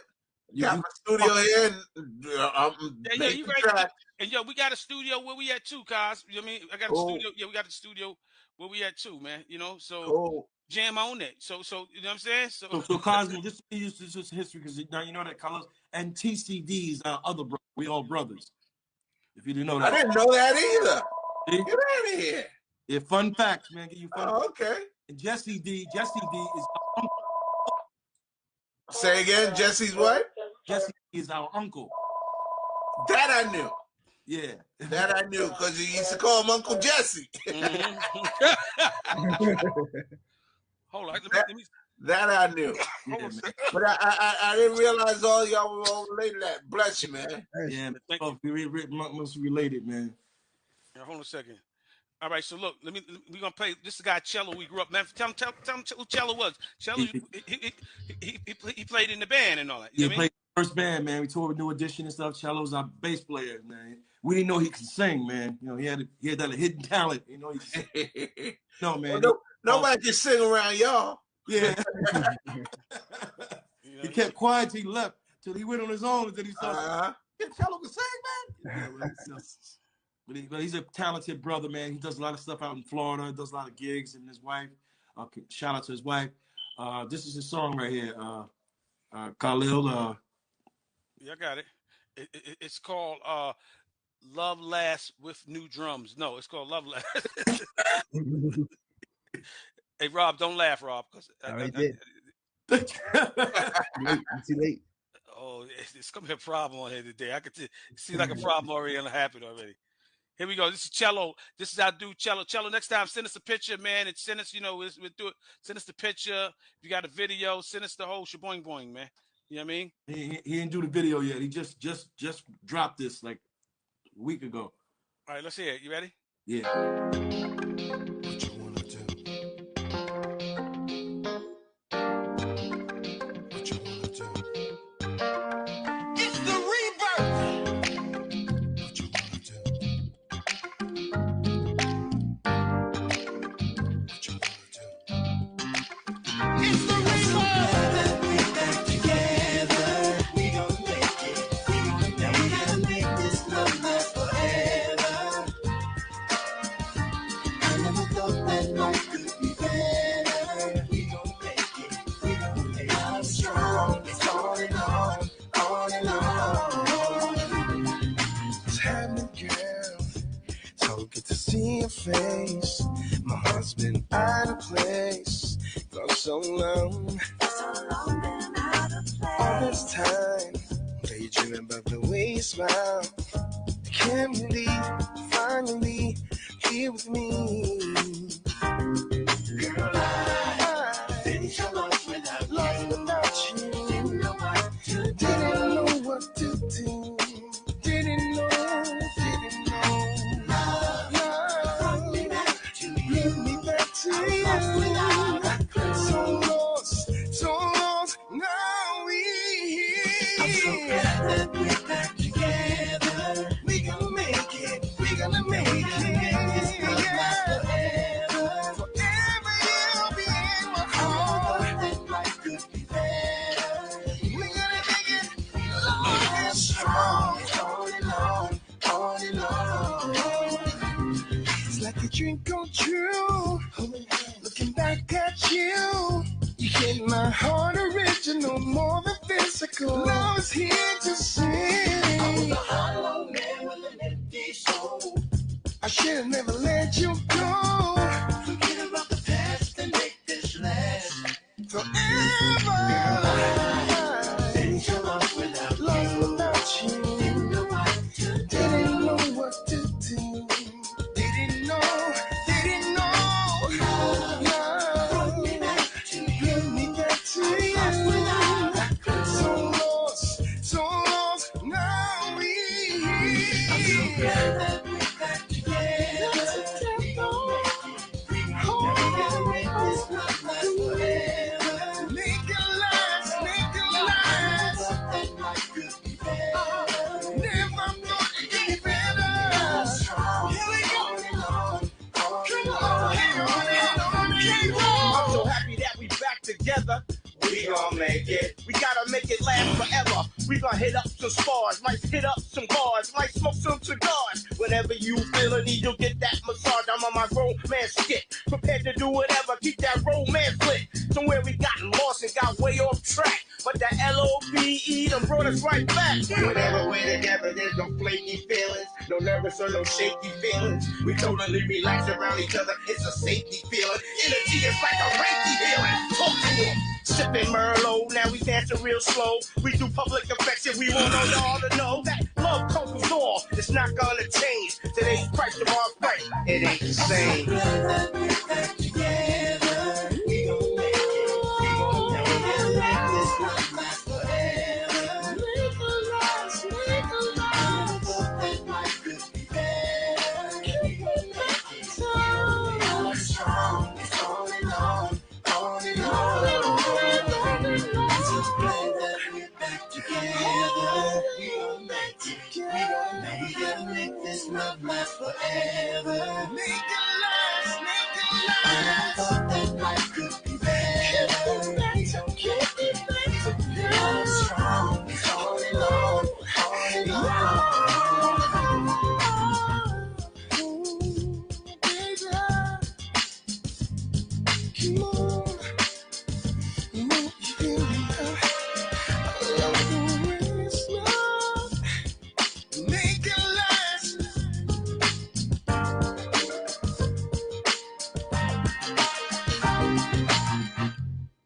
Speaker 3: Got my studio here. And,
Speaker 2: you right. And we got a studio where we at too, Cos. You know what I mean? I got a studio. Yeah, we got a studio where we at too, man. So jam on it. So you know what I'm saying? So
Speaker 4: Cosmo, this is history because now you know that Carlos and TCD is our other brother. We all brothers. If you didn't know that,
Speaker 3: I didn't know that either.
Speaker 4: See?
Speaker 3: Get out of here.
Speaker 4: Yeah, fun facts, man. Get you fun.
Speaker 3: Oh, okay.
Speaker 4: And Jesse D is our uncle.
Speaker 3: Say again, Jesse's what?
Speaker 4: Jesse D is our uncle.
Speaker 3: That I knew.
Speaker 4: Yeah.
Speaker 3: That I knew because you used to call him Uncle Jesse.
Speaker 2: Hold on. Let me...
Speaker 3: That I knew.
Speaker 2: Yeah,
Speaker 3: but I didn't realize all y'all were all related to that. Bless you, man.
Speaker 4: Yeah, we must be related, man.
Speaker 2: Yeah, hold on a second. All right, so look, we're gonna play. This is the guy Cello we grew up. Man, tell him who Cello was. Cello, he played in the band and all that.
Speaker 4: He played first band, man. We toured with New Edition and stuff. Cello's our bass player, man. We didn't know he could sing, man. He had that hidden talent. No, man.
Speaker 3: Well, nobody can sing around y'all.
Speaker 4: Yeah. He kept quiet till he left, till he went on his own, and then he started. Cello can sing, man. But he's a talented brother, man. He does a lot of stuff out in Florida. Does a lot of gigs, and his wife. Shout out to his wife. This is his song right here. Khalil.
Speaker 2: Yeah, I got it. It's called "Love Lasts with New Drums." No, it's called "Love Lasts." Hey, Rob, don't laugh, Rob.
Speaker 5: I already did. It's too late.
Speaker 2: Oh, it's gonna be a problem on here today. I could see like a problem already gonna happen already. Here we go. This is Cello. This is our dude, Cello. Cello, next time, send us a picture, man, and send us, we'll do it. Send us the picture. If you got a video, send us the whole shaboing boing, man. You know what I mean?
Speaker 4: He didn't do the video yet. He just dropped this like a week ago.
Speaker 2: All right, let's hear it. You ready?
Speaker 4: Yeah.
Speaker 6: face. My heart's been out of place for so long. All this time, daydreaming about the way you smile. I can't believe finally here with me. Girl, I didn't come lost without you. Didn't know what to do. Didn't know what to do. Didn't know. Love me back to you. Bring me back to you. So lost, now we here. I'm so glad that we're back together. We gonna make it. We gonna make it. This love lasts forever. Forever you'll be in my heart. That life could be better. We gonna make it long and strong. On and on. It's like a dream come true. Looking back at you. You hit my heart original, more than physical. Love is here to sing. I was a hollow man with an empty soul. I should have never let you go. Forget about the past and make this last forever. Didn't come up without you. Didn't know what to do. Didn't know. So lost, now we here. I'm so glad that we're back together. We gotta make this love last forever. Make it last. That life could be better. Never thought it could be better. Here we go. I'm so happy that we back together. We gon' make it. We gotta make it last forever. We gon' hit up some stars, might hit up some bars, might smoke some cigars. Whenever you feel a need, you'll get that massage. I'm on my romance skit, prepared to do whatever, keep that romance lit. Somewhere we got lost and got way off track, but that LOVE done brought us right back. Whenever we're together, there's no flaky feelings, no nervous or no shaky feelings. We totally relax around each other, it's a safety feeling. Energy is like a Reiki feeling. Talk to him. Sipping Merlot, now we dancing real slow. We do public affection, we want all y'all to know that love conquers all. It's not gonna change. Today's price, tomorrow's price. It ain't the same. I'm so glad that we're back together. We gon' make it. We gon' make this love last forever. Make it last. I thought that life could be better. We gon' make it. So strong. It's on and on. On and on. We gotta make this love last forever. Make it last. I thought that life could be better. Keep it better. Strong. It's on and on. Come on. You know you feel me. I love the way it's love. Make it last.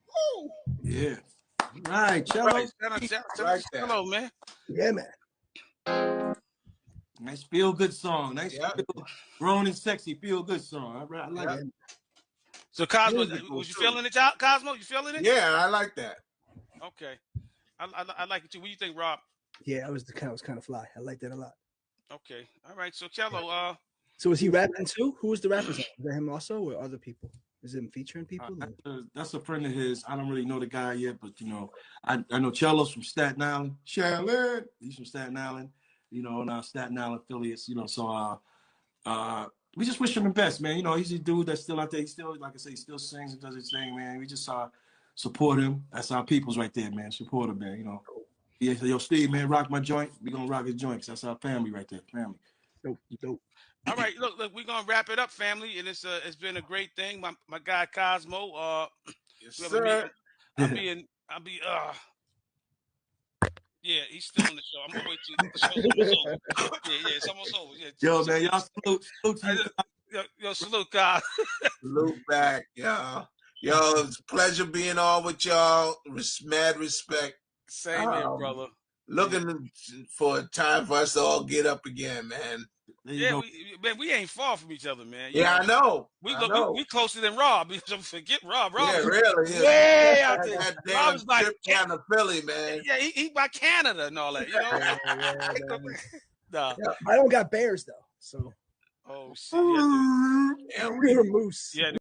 Speaker 6: Woo.
Speaker 4: Yeah. All right, Cello.
Speaker 2: Right. Hello, man.
Speaker 5: Yeah, man.
Speaker 4: Nice feel good song. Nice
Speaker 3: Yeah.
Speaker 4: feel grown and sexy feel good song. I like it.
Speaker 2: So Cosmo,
Speaker 3: Musical,
Speaker 2: was you
Speaker 3: too.
Speaker 2: feeling it, Cosmo? You feeling it?
Speaker 3: Yeah, I like that.
Speaker 2: Okay. I like it too. What do you think, Rob?
Speaker 5: Yeah, I was kind of fly. I like that a lot.
Speaker 2: Okay. All right. So Cello,
Speaker 5: So was he rapping too? Who was the rappers? Is that him also, or other people? Is it featuring people?
Speaker 4: That's a friend of his. I don't really know the guy yet, but you know, I know Cello's from Staten Island. Shaolin, he's from Staten Island. You know, and our Staten Island affiliates. You know, so we just wish him the best, man. You know, he's a dude that's still out there. He still, like I say, he still sings and does his thing, man. We just support him. That's our peoples right there, man. Support him, man. You know. Yeah, yo, Steve, man, rock my joint. We gonna rock his joint, 'cause that's our family right there. Family.
Speaker 5: Dope.
Speaker 2: all right. Look, we're gonna wrap it up, family, and it's been a great thing. My guy Cosmo.
Speaker 3: Yes, sir.
Speaker 2: Yeah, he's still in the show. I'm gonna wait till the show's almost over. Yeah, it's almost over. Yeah,
Speaker 4: Yo, man, y'all salute to you.
Speaker 2: Yo, salute, Kyle.
Speaker 3: Salute back, y'all. Yo, it's a pleasure being on with y'all. Mad respect.
Speaker 2: Same here, brother.
Speaker 3: Looking for a time for us to all get up again, man.
Speaker 2: Yeah, we ain't far from each other, man.
Speaker 3: I know.
Speaker 2: We closer than Rob. Forget Rob.
Speaker 3: Yeah, really. Yeah.
Speaker 2: Way out there.
Speaker 3: That
Speaker 2: Rob's
Speaker 3: damn
Speaker 2: by
Speaker 3: trip down to Philly, man.
Speaker 2: Yeah, he by Canada and all that, you know. Nah.
Speaker 5: I don't got bears though, so.
Speaker 2: Oh shit.
Speaker 5: Yeah, moose.
Speaker 2: Yeah.